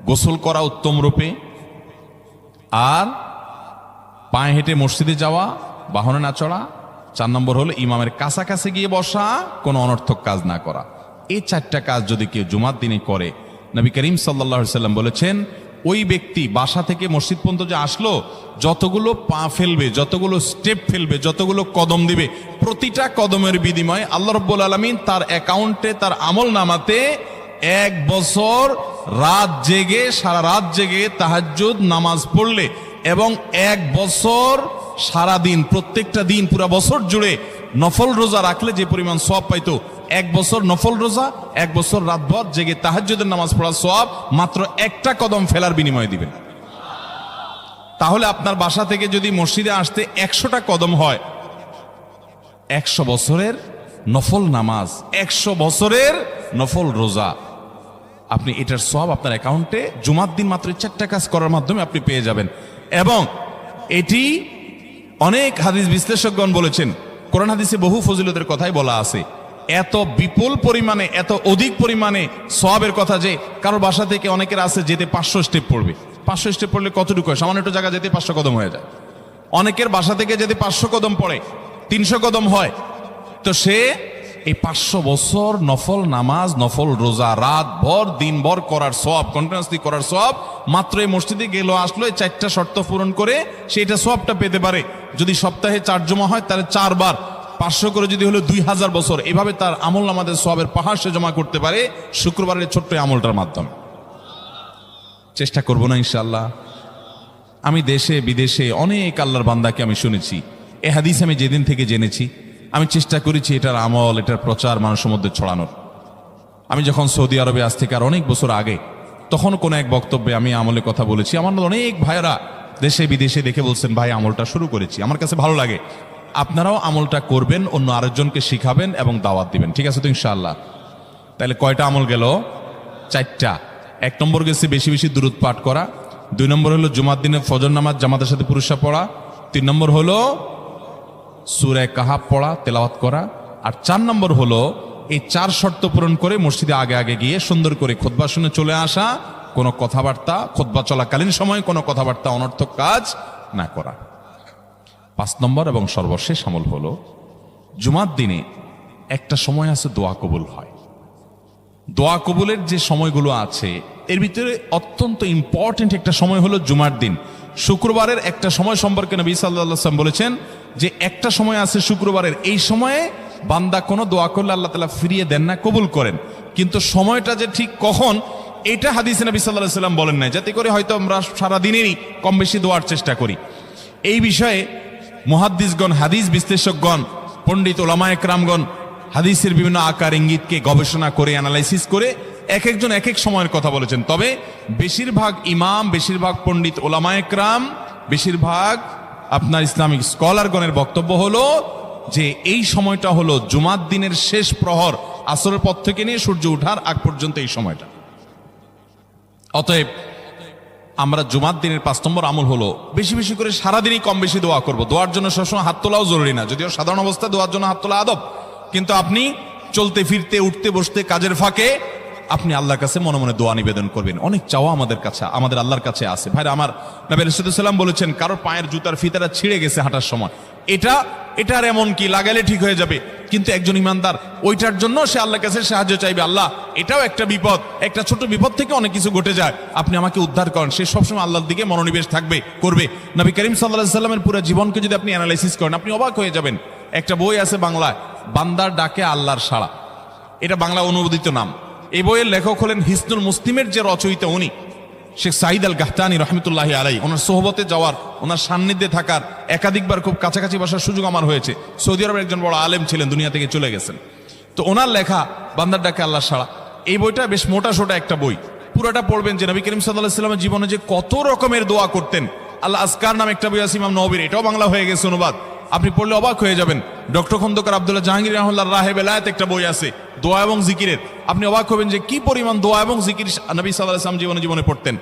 গোসল করা উত্তম রূপে, আর পায়ে হেঁটে মসজিদে যাওয়া, বাহনে না চড়া। 4 নম্বর হলো ইমামের কাছাকাছি গিয়ে বসা, কোনো অনর্থক কাজ না করা। এই 4টা কাজ যদি কেউ জুমার দিনে করে, নবী করিম সাল্লাল্লাহু আলাইহি সাল্লাম বলেছেন, ওই ব্যক্তি বাসা থেকে মসজিদ পর্যন্ত যে আসলো, যতগুলো পা ফেলবে, যতগুলো স্টেপ ফেলবে, যতগুলো কদম দিবে, প্রতিটা কদমের বিনিময়ে আল্লাহ রাব্বুল আলামিন তার অ্যাকাউন্টে, তার আমল নামাতে 1 বছর রাত জেগে, সারা রাত জেগে তাহাজ্জুদ নামাজ পড়লে এবং 1 বছর সারা দিন, প্রত্যেকটা দিন পুরা বছর জুড়ে নফল রোজা রাখলে যে পরিমাণ সওয়াব পাইতো, 1 বছর নফল রোজা, 1 বছর রাতভর জেগে তাহাজ্জুদের নামাজ পড়ার সওয়াব মাত্র একটা কদম ফেলার বিনিময়ে দিবেন। তাহলে আপনার বাসা থেকে যদি মসজিদে আসতে 100টা কদম হয়, 100 বছরের নফল নামাজ, 100 বছরের নফল রোজা, আপনি এটার সওয়াব আপনার অ্যাকাউন্টে জুমার দিন মাত্র 4টা কাজ করার মাধ্যমে আপনি পেয়ে যাবেন। এবং এটি অনেক হাদিস বিশ্লেষকগণ বলেছেন, কোরআন হাদিসে বহু ফজিলতের কথাই বলা আছে। এত বিপুল পরিমাণে, এত অধিক পরিমাণে সওয়াবের কথা যে কারো বাসা থেকে অনেকের আছে যেতে 500 স্টেপ পড়বে। 500 স্টেপ পড়লে কতটুকু হয়? সামান্য একটু জায়গা যেতে 500 কদম হয়ে যায়। অনেকের বাসা থেকে যেতে 500 কদম পড়ে 300 কদম হয়। তো সে এই 500 বছর নফল নামাজ, নফল রোজা, রাত ভর দিন ভর করার সওয়াব, কন্টিনিউয়াসলি করার সওয়াব মাত্র এই মসজিদে গেল আসলো, এই 4টা শর্ত পূরণ করে সেটা সওয়াবটা পেতে পারে। যদি সপ্তাহে 4 জমা হয় তাহলে 4 বার 500 করে যদি হলো 2000 বছর, এভাবে তার আমল নামাজের সওয়াবের পাহাড় সে জমা করতে পারে শুক্রবারের ছোট্ট আমলটার মাধ্যমে। চেষ্টা করব না ইনশাআল্লাহ? আমি দেশে বিদেশে অনেক আল্লাহর বান্দাকে আমি শুনেছি, এ হাদিস আমি যেদিন থেকে জেনেছি আমি চেষ্টা করেছি এটার আমল, এটার প্রচার মানুষের মধ্যে ছড়ানোর। আমি যখন সৌদি আরবে আজ থেকে আর অনেক বছর আগে, তখন কোনো এক বক্তব্যে আমি আমলের কথা বলেছি। আমার অনেক ভাইয়েরা দেশে বিদেশে দেখে বলছেন, ভাই আমলটা শুরু করেছি, আমার কাছে ভালো লাগে, আপনারাও আমলটা করবেন, অন্য আরেকজনকে শিখাবেন এবং দাওয়াত দিবেন। ঠিক আছে তো ইনশাআল্লাহ? তাহলে কয়টা আমল গেল? 4টা। 1 নম্বর গেছে বেশি বেশি দুরূদ পাঠ করা। 2 নম্বর হলো জুমার দিনে ফজর নামাজ জামাতের সাথে পুরুষরা পড়া। 3 নম্বর হলো সূরা কাহফ পড়া, তেলাওয়াত করা। আর 4 নম্বর হলো এই 4 শর্ত পূরণ করে মসজিদে আগে আগে গিয়ে সুন্দর করে খুতবা শুনে চলে আসা, কোনো কথাবার্তা, খুতবা চলাকালীন সময় কোনো কথাবার্তা, অনর্থক কাজ না করা। 5 নম্বর এবং সর্বশেষ আমল হলো জুমার দিনে একটা সময় আছে দোয়া কবুল হয়। দোয়া কবুলের যে সময়গুলো আছে এর ভিতরে অত্যন্ত ইম্পর্টেন্ট একটা সময় হলো জুমার দিন। শুক্রবারের একটা সময় সম্পর্কে নবী সাল্লাল্লাহু আলাইহি ওয়াসাল্লাম বলেছেন যে একটা সময় আছে শুক্রবারের, এই সময়ে বান্দা কোনো দোয়া করলে আল্লাহ তাআলা ফিরিয়ে দেন না, কবুল করেন। কিন্তু সময়টা যে ঠিক কখন, এটা হাদিসে নবী সাল্লাল্লাহু আলাইহি ওয়াসাল্লাম বলেন নাই, যাতে করে হয়তো আমরা সারা দিনেরই কম বেশি দোয়ার চেষ্টা করি। এই বিষয়ে মুহাদ্দিসগণ, হাদিস বিশ্লেষকগণ, পণ্ডিত ওলামায়ে কেরামগণ হাদিসের বিভিন্ন আকার ইঙ্গিতকে গবেষণা করে, অ্যানালাইসিস করে এক একজন এক এক সময়ের কথা বলেছেন। তবে বেশিরভাগ ইমাম, বেশিরভাগ পণ্ডিত ওলামায়ে কেরাম, বেশিরভাগ আপনার ইসলামিক স্কলারগণের বক্তব্য হলো যে এই সময়টা হলো জুমার দিনের শেষ প্রহর, আসরের পর থেকে নিয়ে সূর্য ওঠার আগ পর্যন্ত এই সময়টা। অতএব আমরা জুমার দিনের 5 নম্বর আমল হলো বেশি বেশি করে সারাদিনই কম বেশি দোয়া করব। দোয়ার জন্য সবসময় হাত তোলাও জরুরি না, যদিও সাধারণ অবস্থায় দোয়ার জন্য হাত তোলা আদব, কিন্তু আপনি চলতে ফিরতে, উঠতে বসতে, কাজের ফাঁকে আপনি আল্লাহর কাছে মনে মনে দোয়া নিবেদন করবেন। অনেক চাওয়া আমাদের কাছে, আমাদের আল্লাহর কাছে আছে। ভাইরা আমার, নবী আলাইহিস সালাম বলেছেন, কারোর পায়ের জুতার ফিতাটা ছিঁড়ে গেছে হাঁটার সময়, এটার এমন কি লাগালে ঠিক হয়ে যাবে, কিন্তু একজন ইমানদার ওইটার জন্য সে আল্লাহর কাছে সাহায্য চাইবে। আল্লাহ, এটাও একটা বিপদ, একটা ছোট বিপদ থেকে অনেক কিছু ঘটে যায়, আপনি আমাকে উদ্ধার করেন। সে সবসময় আল্লাহর দিকে মনোনিবেশ করবে। নবী করিম সাল্লাল্লাহু আলাইহি সাল্লামের পুরো জীবনকে যদি আপনি অ্যানালাইসিস করেন, আপনি অবাক হয়ে যাবেন। একটা বই আছে বাংলায়, বান্দার ডাকে আল্লাহর সাড়া, এটা বাংলা অনুবাদিত নাম। এই বইয়ের লেখক হলেন হিসনুল মুসলিমের যে রচয়িতা, উনি শেখ সাঈদ আল গাহতানি রহমতুল্লাহি আলাইহি। ওনার সোহবতে যাওয়ার, ওনার সান্নিধ্যে থাকার একাধিকবার খুব কাছাকাছি বসার সুযোগ আমার হয়েছে। সৌদি আরবের একজন বড় আলেম ছিলেন, দুনিয়া থেকে চলে গেছেন। তো ওনার লেখা বান্দার ডাকে আল্লাহর সাড়া, এই বইটা বেশ মোটা সোটা একটা বই। পুরোটা পড়বেন যে নবী করিম সাল্লাল্লাহু আলাইহি ওয়াসাল্লামের জীবনে যে কত রকমের দোয়া করতেন। আল্লাহ আজকার নাম একটা বই আছে ইমাম নববীর, এটাও বাংলা হয়ে গেছে অনুবাদ, আপনি পড়লে অবাক হয়ে যাবেন। ডক্টর খন্দকার আব্দুল্লাহ জাহাঙ্গীর রাহমাতুল্লাহ রাহে বেলায়েত একটা বই আছে দোয়া এবং জিকিরের, আপনি অবাক হবেন যে কি পরিমাণ দোয়া এবং জিকির নবী সাল্লাল্লাহু আলাইহি ওয়াসাল্লাম জীবনে পড়তেন।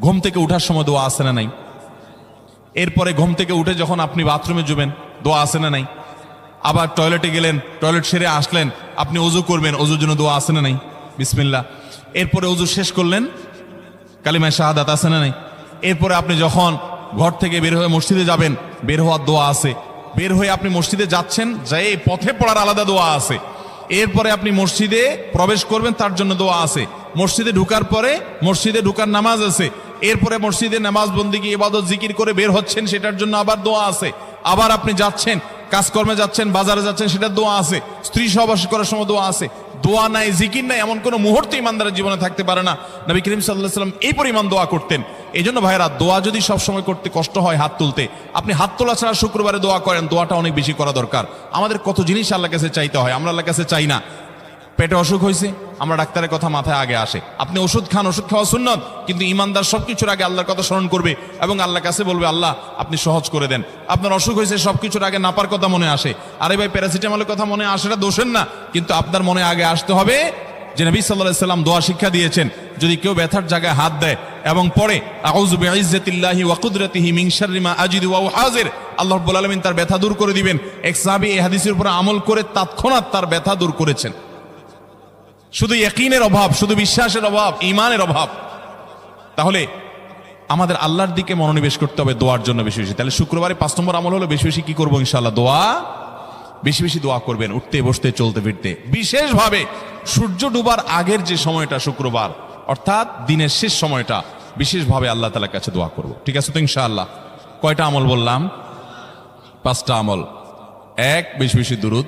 ঘুম থেকে উঠার সময় দোয়া আছে না নাই? এরপরে ঘুম থেকে উঠে যখন আপনি বাথরুমে যাবেন, দোয়া আছে না নাই? আবার টয়লেটে গেলেন, টয়লেট সেরে আসলেন, আপনি ওযু করবেন, ওযুর জন্য দোয়া আছে না নাই? বিসমিল্লাহ। এরপরে ওযু শেষ করলেন, কালিমা শাহাদাত আছে না নাই? এরপরে আপনি যখন ঘর থেকে বের হয়ে মসজিদে যাবেন, বের হওয়ার দোয়া আছে। বের হয়ে আপনি মসজিদে যাচ্ছেন, যাই পথে পড়ার আলাদা দোয়া আছে। এরপরে আপনি মসজিদে প্রবেশ করবেন, তার জন্য দোয়া আছে। মসজিদে ঢুকার পরে মসজিদে ঢুকার নামাজ আছে। এরপরে মসজিদে নামাজ বন্দিগি ইবাদত জিকির করে বের হচ্ছেন, সেটার জন্য আবার দোয়া আছে। আবার আপনি যাচ্ছেন, কাজকর্মে যাচ্ছেন, বাজারে যাচ্ছেন, সেটার দোয়া আছে। স্ত্রী সহবাস করার সময় দোয়া আছে। দোয়া নাই, জিকির নাই, এমন কোনো মুহূর্ত ইমানদারের জীবনে থাকতে পারে না। নবী করিম সাল্লাল্লাহু আলাইহি ওয়াসাল্লাম এই পরিমাণ দোয়া করতেন। এই জন্য ভাইরা, দোয়া যদি সবসময় করতে কষ্ট হয় হাত তুলতে, আপনি হাত তোলা ছাড়া শুক্রবারে দোয়া করেন, দোয়াটা অনেক বেশি করা দরকার। আমাদের কত জিনিস আল্লাহর কাছে চাইতে হয়, আমরা আল্লাহর কাছে চাই না। পেটে অসুখ হয়েছে, আমরা ডাক্তারের কথা মাথায় আগে আসে, আপনি ওষুধ খান, ওষুধ খাওয়া সুন্নত, কিন্তু ইমানদার সবকিছুর আগে আল্লাহর কথা স্মরণ করবে এবং আল্লাহর কাছে বলবে, আল্লাহ আপনি সহজ করে দেন। আপনার অসুখ হয়েছে, সবকিছুর আগে নাপার কথা মনে আসে, আরে ভাই প্যারাসিটামলের কথা মনে আসে, এটা দোষের না, কিন্তু আপনার মনে আগে আসতে হবে যে নবী সাল্লাল্লাহু আলাইহি ওয়াসাল্লাম দোয়া শিক্ষা দিয়েছেন, যদি কেউ ব্যথার জায়গায় হাত দেয় এবং পড়ে আউযু বিইজ্জাতিল্লাহি ওয়া কুদরাতিহি মিন শাররি মা আজিদু ওয়া উহাজির, আল্লাহ রাব্বুল আলামিন তার ব্যথা দূর করে দিবেন। এক সাহাবী এই হাদিসের উপর আমল করে তৎক্ষণাৎ তার ব্যথা দূর করেছেন। শুধু ইয়াকিনের অভাব, শুধু বিশ্বাসের অভাব, ঈমানের অভাব। তাহলে আমাদের আল্লাহর দিকে মনোনিবেশ করতে হবে দোয়ার জন্য বেশি বেশি। তাহলে শুক্রবারে 5 নম্বর আমল হলো বেশি বেশি কি করবো? ইনশাআল্লাহ দোয়া, বেশি বেশি দোয়া করবেন, উঠতে বসতে চলতে ফিরতে। বিশেষভাবে সূর্য ডুবার আগের যে সময়টা শুক্রবার, অর্থাৎ দিনের শেষ সময়টা, বিশেষভাবে আল্লাহ তাআলার কাছে দোয়া করব। ঠিক আছে তো ইনশাআল্লাহ? কয়টা আমল বললাম? 5টা আমল। 1, বেশি বেশি দুরূদ।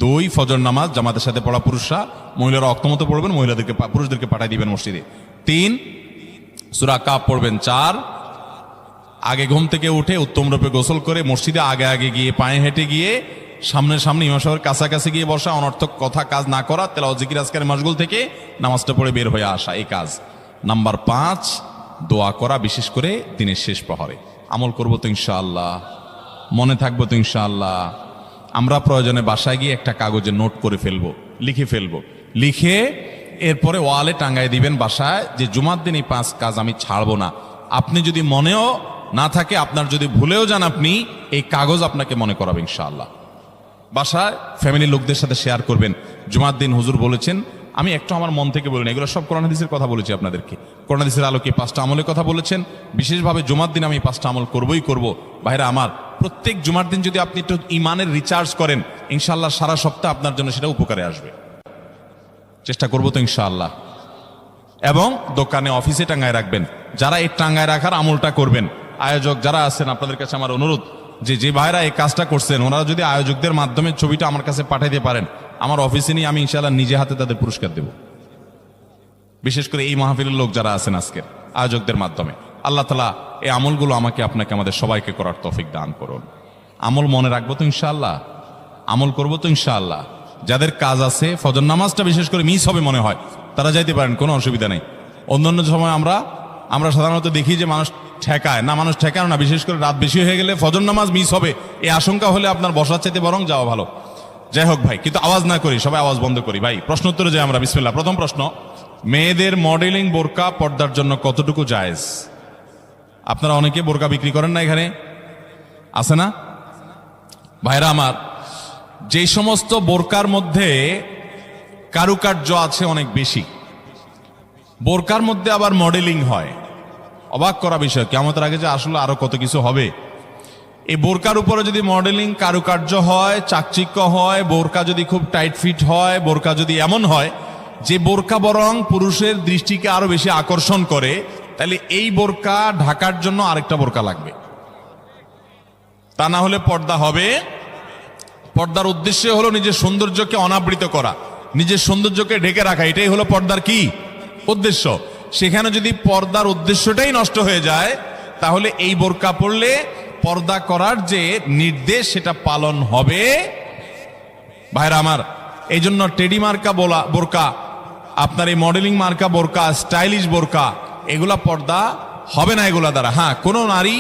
2, ফজর নামাজ জামাতের সাথে পড়া পুরুষরা, মহিলারা অক্তমত পড়বেন, পুরুষদেরকে পাঠিয়ে দিবেন মসজিদে। 3, সূরা কাফ পড়বেন। 4, আগে ঘুম থেকে উঠে উত্তম রূপে গোসল করে মসজিদে আগে আগে গিয়ে পায়ে হেঁটে গিয়ে সামনে ইমাম সাহেবের কাছাকাছি গিয়ে বসা, অনর্থক কথা কাজ না করা, তেলাওয়াত জিকির আজকারের মাশগুল থেকে নামাজটা পড়ে বের হয়ে আসা, এই কাজ। নাম্বার 5, দোয়া করা, বিশেষ করে দিনের শেষ প্রহরে। আমল করবো তো ইনশাআল্লাহ? মনে থাকবো তো ইনশাআল্লাহ? আমরা প্রয়োজনে বাসায় গিয়ে একটা কাগজে নোট করে ফেলবো, লিখে ফেলবো, লিখে এরপরে ওয়ালে টাঙ্গায় দিবেন বাসায় যে জুমার দিন এই 5 কাজ আমি ছাড়বো না। আপনি যদি মনেও না থাকে, আপনার যদি ভুলেও যান, আপনি এই কাগজ আপনাকে মনে করাবে ইনশাআল্লাহ। বাসায় ফ্যামিলির লোকদের সাথে শেয়ার করবেন, জুমার দিন হুজুর বলেছেন, আমি একটু আমার মন থেকে বলিনি, এগুলো সব কোরআন হাদিসের কথা বলেছি আপনাদেরকে। কোরআন হাদিসের আলোকে 5টা আমলের কথা বলেছেন, বিশেষভাবে জুমার দিন আমি 5টা আমল করবই করব। ভাইরা আমার, প্রত্যেক জুমার দিন যদি আপনি একটু ইমানের রিচার্জ করেন, ইনশাআল্লাহ সারা সপ্তাহ আপনার জন্য সেটা উপকারে আসবে। চেষ্টা করবো তো ইনশাআল্লাহ? এবং দোকানে অফিসে টাঙ্গায় রাখবেন। যারা এই টাঙ্গায় রাখার আমলটা করবেন, আয়োজক যারা আছেন, আপনাদের কাছে আমার অনুরোধ, যে ভাইরা এই কাজটা করছেন, ওনারা যদি আয়োজকদের মাধ্যমে ছবিটা আমার কাছে পাঠাইতে পারেন, আমার অফিসে নিয়ে আমি ইনশাআল্লাহ নিজে হাতে তাদের পুরস্কার দেব। বিশেষ করে এই মাহফিলের লোক যারা আছেন আজকের, আয়োজকদের মাধ্যমে। আল্লাহ তাআলা এই আমলগুলো আমাকে আপনাকে আমাদের সবাইকে করার তৌফিক দান করুন। আমল মনে রাখবো তো ইনশাআল্লাহ? আমল করবো তো ইনশাআল্লাহ? যাদের কাজ আছে, ফজর নামাজটা বিশেষ করে মিস হবে মনে হয়, তারা যাইতে পারেন, কোনো অসুবিধা নেই। অন্যান্য সময় আমরা সাধারণত দেখি যে মানুষ ঠেকায় না, মানুষ ঠেকানো না, বিশেষ করে রাত বেশি হয়ে গেলে ফজর নামাজ মিস হবে এই আশঙ্কা হলে আপনার বসার চাইতে বরং যাওয়া ভালো। যাই হোক ভাই, কিন্তু আওয়াজ না করি, সবাই আওয়াজ বন্ধ করি। ভাই প্রশ্ন উত্তরে যাই আমরা। বিসমিল্লাহ। প্রথম প্রশ্ন, মেয়েদের মডেলিং বোরকা পর্দার জন্য কতটুকু জায়েজ? আপনারা অনেকে বোরকা বিক্রি করেন না, এখানে আছে না ভাইরা আমার? যেই সমস্ত বোরকার মধ্যে কারুকার্য আছে অনেক বেশি, বোরকার মধ্যে আবার মডেলিং হয়, অবাক করা বিষয়। কিয়ামতের আগে যে আসলে আরো কত কিছু হবে। এই বোরকার উপরে যদি মডেলিং কারুকার্য হয়, চাকচিক্য হয়, বোরকা যদি খুব টাইট ফিট হয়, বোরকা যদি এমন হয় যে বোরকা বরং পুরুষের দৃষ্টিকে আরো বেশি আকর্ষণ করে, তাহলে এই বোরকা ঢাকার জন্য আরেকটা বোরকা লাগবে। তা না হলে পর্দা হবে। পর্দার উদ্দেশ্য হলো নিজের সৌন্দর্যকে অনাবৃত করা, নিজের সৌন্দর্যকে ঢেকে রাখা, এটাই হলো পর্দার কি উদ্দেশ্য। সেখানে যদি পর্দার উদ্দেশ্যটাই নষ্ট হয়ে যায়, তাহলে এই বোরকা পরলে পর্দা করার যে নির্দেশ সেটা পালন হবে। ভাইরা আমার, এই জন্য টেডি মার্কা বোরকা, আপনার এই মডেলিং মার্কা বোরকা, স্টাইলিশ বোরকা, এগুলা পর্দা হবে না এগুলা দ্বারা। হ্যাঁ, কোনো নারী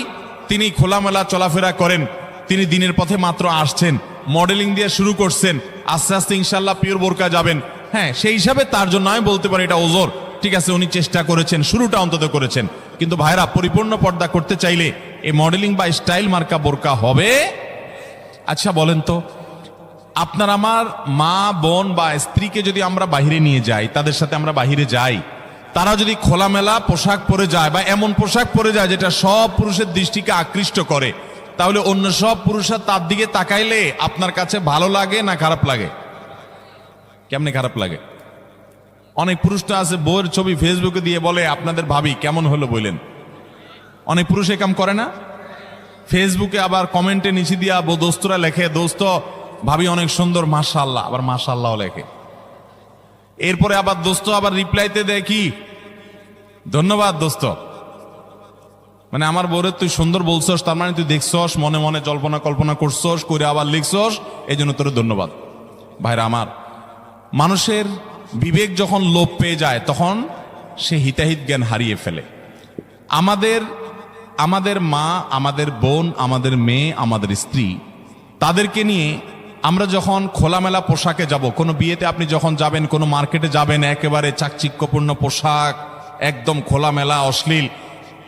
তিনি খোলামেলা চলাফেরা করেন, তিনি দিনের পথে মাত্র আসছেন, মডেলিং দিয়ে শুরু করছেন, আস্তে আস্তে ইনশাল্লাহ পিওর বোরকা যাবেন। হ্যাঁ, সেই হিসাবে তার জন্য আমি বলতে পারি এটা ওজোর, ঠিক আছে, উনি চেষ্টা করেছেন, শুরুটা অন্তত করেছেন। কিন্তু ভাইরা, পরিপূর্ণ পর্দা করতে চাইলে এই মডেলিং বা স্টাইল মার্কা বোরকা হবে। আচ্ছা বলেন তো, আপনার আমার মা বোন বা স্ত্রীকে যদি আমরা বাহিরে নিয়ে যাই, তাদের সাথে আমরা বাহিরে যাই, তারা যদি খোলামেলা পোশাক পরে যায় বা এমন পোশাক পরে যায় যেটা সব পুরুষের দৃষ্টিকে আকৃষ্ট করে, তাহলে অন্য সব পুরুষরা তার দিকে তাকাইলে আপনার কাছে ভালো লাগে না খারাপ লাগে? কেমনে খারাপ লাগে? অনেক পুরুষটা আছে বউয়ের ছবি ফেসবুকে দিয়ে বলে আপনাদের ভাবি কেমন হলো বললেন। অনেক পুরুষ এ কাম করে না? ফেসবুকে আবার কমেন্টে নিচে দিয়া দোস্তরা লেখে, দোস্ত ভাবি অনেক সুন্দর, মাশাআল্লাহ, আবার মাশাআল্লাহ লেখে। এরপরে আবার দোস্ত আবার রিপ্লাইতে দেয় কি, ধন্যবাদ দোস্ত। মানে আমার বউরে তুই সুন্দর বলছস, তার মানে তুই দেখছস, মনে মনে জল্পনা কল্পনা করছস, করে আবার লিখছস, এই জন্য তোর ধন্যবাদ। ভাইরা আমার, মানুষের বিবেক যখন লোপ পেয়ে যায় তখন সে হিতাহিত জ্ঞান হারিয়ে ফেলে। আমাদের মা, আমাদের বোন, আমাদের মেয়ে, আমাদের স্ত্রী, তাদেরকে নিয়ে আমরা যখন খোলামেলা পোশাকে যাব, কোনো বিয়েতে আপনি যখন যাবেন, কোনো মার্কেটে যাবেন, একেবারে চাকচিক্যপূর্ণ পোশাক, একদম খোলামেলা অশ্লীল,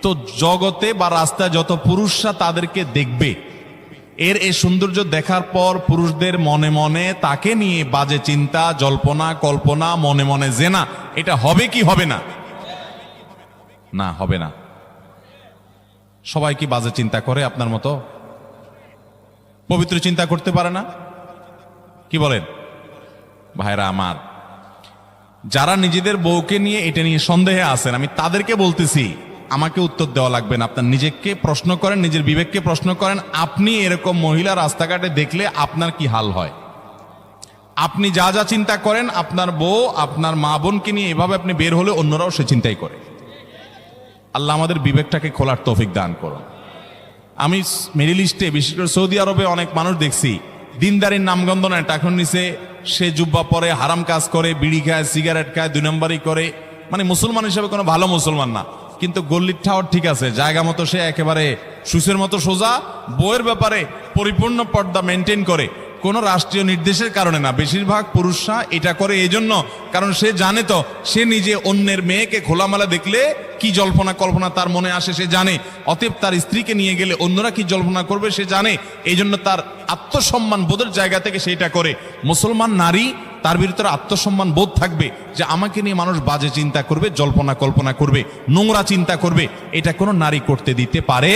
তো জগতে বা রাস্তায় যত পুরুষরা তাদেরকে দেখবে, এই সৌন্দর্য দেখার পর পুরুষদের মনে মনে তাকে নিয়ে বাজে চিন্তা, জল্পনা কল্পনা, মনে মনে জেনা, এটা হবে কি হবে না? না, হবে না। সবাই কি বাজে চিন্তা করে আপনার মতো? পবিত্র চিন্তা করতে পারে না? কি বলেন ভাইরা আমার? যারা নিজেদের বউকে নিয়ে এটা নিয়ে সন্দেহে আছেন, আমি তাদেরকে বলতেছি, আমাকে উত্তর দেওয়া লাগবে না, আপনার নিজেকে প্রশ্ন করেন, নিজের বিবেককে প্রশ্ন করেন। আপনি এরকম মহিলা রাস্তাঘাটে দেখলে আপনার কি হাল হয়? আপনি যা যা চিন্তা করেন, আপনার বউ, আপনার মা বোনকে নিয়ে এভাবে আপনি বের হলে অন্যরাও সে চিন্তাই করে। আল্লাহ আমাদের বিবেকটাকে খোলার তৌফিক দান করুন। আমি মিডল ইস্টে, বিশেষ করে সৌদি আরবে অনেক মানুষ দেখছি, দিনদারির নামগন্ধ নেয়, টাকার নিচে সে জুব্বা পরে, হারাম কাজ করে, বিড়ি খায়, সিগারেট খায়, 2 নম্বরই করে, মানে মুসলমান হিসেবে কোনো ভালো মুসলমান না। কিন্তু গল্লির ঠাওয়ার ঠিক আছে, জায়গা মতো সে একেবারে সুসের মতো সোজা, বইয়ের ব্যাপারে পরিপূর্ণ পর্দা মেনটেন করে। কোন রাষ্ট্রীয় নির্দেশের কারণে না, বেশিরভাগ পুরুষরা এটা করে এই জন্য, কারণ সে জানে তো সে নিজে অন্যের মেয়েকে খোলামেলা দেখলে কি জল্পনা কল্পনা তার মনে আসে সে জানে, অতএব তার স্ত্রীকে নিয়ে গেলে অন্যরা কি জল্পনা করবে সে জানে, এই জন্য তার আত্মসম্মান বোধের জায়গা থেকে সেটা করে। মুসলমান নারী, তার ভিতরে আত্মসম্মান বোধ থাকবে যে আমাকে নিয়ে মানুষ বাজে চিন্তা করবে, জল্পনা কল্পনা করবে, নোংরা চিন্তা করবে, এটা কোনো নারী করতে দিতে পারে?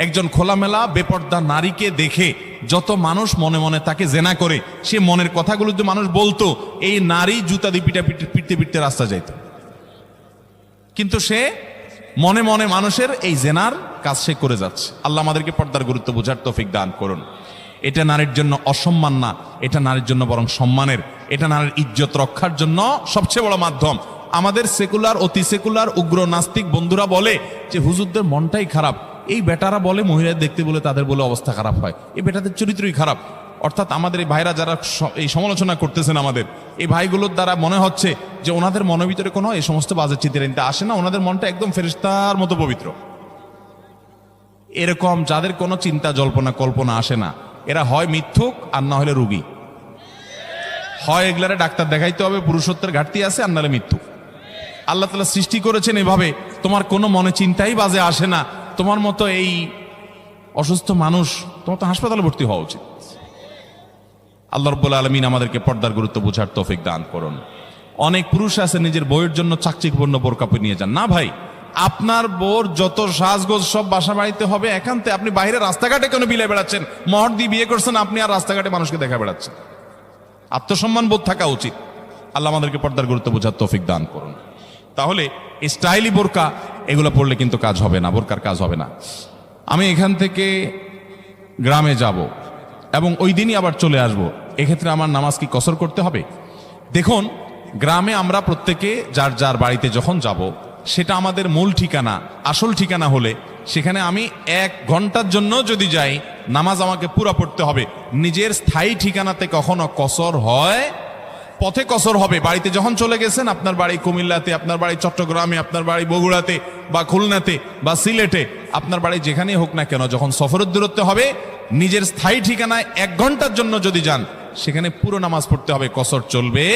একজন খোলামেলা বেপর্দা নারীকে দেখে যত মানুষ মনে মনে তাকে জেনা করে, সে মনের কথাগুলো যদি মানুষ বলতো, এই নারী জুতা দিয়ে পিটতে পিটতে রাস্তা যাইত। কিন্তু সে মনে মনে মানুষের এই জেনার কাজ সে করে যাচ্ছে। আল্লাহ আমাদেরকে পর্দার গুরুত্ব বোঝার তৌফিক দান করুন। এটা নারীর জন্য অসম্মান না, এটা নারীর জন্য বরং সম্মানের, এটা নারীর ইজ্জত রক্ষার জন্য সবচেয়ে বড় মাধ্যম। আমাদের সেকুলার, অতি সেকুলার, উগ্র নাস্তিক বন্ধুরা বলে যে হুজুরদের মনটাই খারাপ, এই বেটারা বলে মহিলাদের দেখতে বলে তাদের বলে অবস্থা খারাপ হয়, এই বেটাদের চরিত্রই খারাপ। অর্থাৎ আমাদের এই ভাইরা যারা এই সমালোচনা করতেছেন, আমাদের এই ভাইগুলোর দ্বারা মনে হচ্ছে যে ওনাদের মনের ভিতরে কোনো এই সমস্ত বাজে চিন্তা আসে না, ওনাদের মনটা একদম ফেরেশতার মতো পবিত্র। এরকম যাদের কোনো চিন্তা জল্পনা কল্পনা আসে না, এরা হয় মিথ্যুক আর না হলে রুগী। হয় এগুলারে ডাক্তার দেখাইতে হবে, পুরুষত্বের ঘাটতি আছে, আর নাহলে মিথ্যুক। আল্লাহ তাআলা সৃষ্টি করেছেন এভাবে, তোমার কোনো মনে চিন্তাই বাজে আসে না, তোমার মতো এই অসুস্থ মানুষ, তোমার তো হাসপাতালে ভর্তি হওয়া উচিত। আল্লাহ রাব্বুল আলামিন আমাদেরকে পর্দার গুরুত্ব বোঝার তৌফিক দান করুন। অনেক পুরুষ আছে নিজের বউয়ের জন্য চাকচিকপূর্ণ বোরকা পরে নিয়ে যান। না ভাই, আপনার বউর যত সাজগোজ সব বাসা বাড়িতে হবে একান্তে। আপনি বাইরে রাস্তাঘাটে কেন বিলে বেড়াচ্ছেন? মহর দিয়ে বিয়ে করছেন আপনি, আর রাস্তাঘাটে মানুষকে দেখা বেড়াচ্ছেন। আত্মসম্মান বোধ থাকা উচিত। আল্লাহ আমাদেরকে পর্দার গুরুত্ব বোঝার তৌফিক দান করুন। তাহলে স্টাইলি বোরকা এগুলো পড়লে কিন্তু কাজ হবে না, বোরকার কাজ হবে না। আমি এখান থেকে গ্রামে যাব এবং ওই দিনই আবার চলে আসব, এক্ষেত্রে আমার নামাজ কি কসর করতে হবে? দেখুন, গ্রামে আমরা প্রত্যেকে যার যার বাড়িতে যখন যাব, সেটা আমাদের মূল ঠিকানা, আসল ঠিকানা হলে সেখানে আমি 1 ঘন্টার জন্য যদি যাই, নামাজ আমাকে পুরা পড়তে হবে। নিজের স্থায়ী ঠিকানাতে কখনো কসর হয়? পথে কসর হবে। বাড়িতে যখন চলে গেছেন, আপনার বাড়ি কুমিল্লাতে, আপনার বাড়ি চট্টগ্রামে, আপনার বাড়ি বগুড়াতে বা খুলনাতে বা সিলেটে, আপনার বাড়ি যেখানেই হোক না কেন, যখন সফরের দূরত্ব হবে, নিজের স্থায়ী ঠিকানায় 1 ঘন্টার জন্য যদি যান, সেখানে পুরো নামাজ পড়তে হবে, কসর চলবে।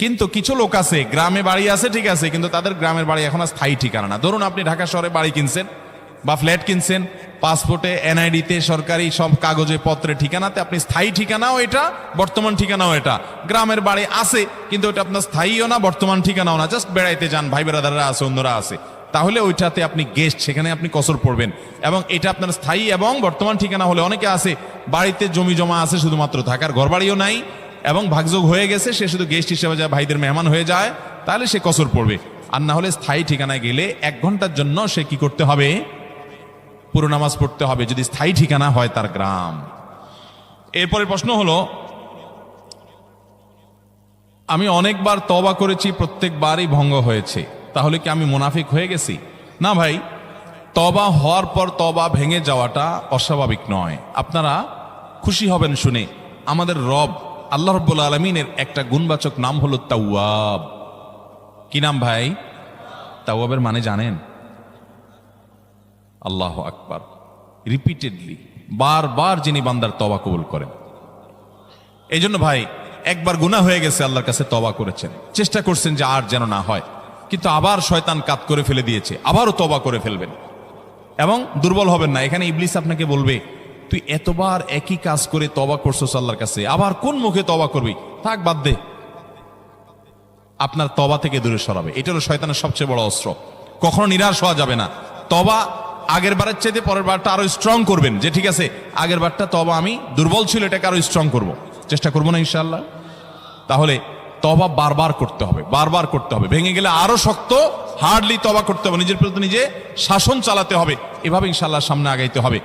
কিন্তু কিছু লোক আছে, গ্রামে বাড়ি আছে ঠিক আছে, কিন্তু তাদের গ্রামের বাড়ি এখন আর স্থায়ী ঠিকানা না। ধরুন আপনি ঢাকা শহরে বাড়ি কিনছেন বা ফ্ল্যাট কিনছেন, পাসপোর্টে, এনআইডিতে, সরকারি সব কাগজে পত্রে ঠিকানাতে আপনি স্থায়ী ঠিকানাও এটা, বর্তমান ঠিকানাও এটা। গ্রামের বাড়ি আছে কিন্তু ওটা আপনার স্থায়ীও না, বর্তমান ঠিকানাও না, জাস্ট বেড়াইতে যান, ভাই বেড়াদাররা আছে, অন্যরা আছে, তাহলে ওইটাতে আপনি গেস্ট, সেখানে আপনি কসর পড়বেন। এবং এটা আপনার স্থায়ী এবং বর্তমান ঠিকানা হলে, অনেকে আছে বাড়িতে জমি জমা আছে, শুধুমাত্র থাকার ঘর বাড়িও নাই এবং ভাগযোগ হয়ে গেছে, সে শুধু গেস্ট হিসেবে যায়, ভাইদের মেহমান হয়ে যায়, তাহলে সে কসর পড়বে। আর না হলে স্থায়ী ঠিকানায় গেলে 1 ঘন্টার জন্য সে কি করতে হবে? পুরো নামাজ পড়তে হবে, যদি স্থায়ী ঠিকানা হয় তার গ্রাম। এরপরে প্রশ্ন হলো, আমি অনেকবার তওবা করেছি, প্রত্যেকবারই ভঙ্গ হয়েছে, তাহলে কি আমি মুনাফিক হয়ে গেছি? না ভাই, তওবা হওয়ার পর তওবা ভেঙে যাওয়াটা অস্বাভাবিক নয়। আপনারা খুশি হবেন শুনে, আমাদের রব আল্লাহ রাব্বুল আলামিনের একটা গুণবাচক নাম হলো তাওয়াব। কি নাম ভাই? তাওয়াবের মানে জানেন? আল্লাহু আকবার। রিপিটেডলি, বারবার যিনি বান্দার তওবা কবুল করেন। এই জন্য ভাই, একবার গুনাহ হয়ে গেছে, আল্লাহর কাছে তওবা করেছেন, চেষ্টা করছেন যে আর যেন না হয়, কিন্তু আবার শয়তান কাত করে ফেলে দিয়েছে, আবারও তওবা করে ফেলবেন এবং দুর্বল হবেন না। এখানে ইবলিস আপনাকে বলবে, তুই এতবার একই কাজ করে তওবা করছস আল্লাহর কাছে, আবার কোন মুখে তওবা করবি? থাক, বাদ দে। আপনার তওবা থেকে দূরে সরাবে। এটা হলো শয়তানের সবচেয়ে বড় অস্ত্র। কখনো নিরাশ হওয়া যাবে না। তওবা আগের বারের চাইতে পরের বারটা আরো স্ট্রং করবেন, যে ঠিক আছে আগের বারটা তওবা আমি দুর্বল ছিল, এটাকে আরো স্ট্রং করব, চেষ্টা করবো না ইনশাআল্লাহ। তাহলে তওবা বারবার করতে হবে, বারবার করতে হবে। ভেঙে গেলে আরো শক্ত, হার্ডলি তওবা করতে হবে, নিজের প্রতি নিজে শাসন চালাতে হবে। এভাবে ইনশাআল্লাহ সামনে আগাইতে হবে।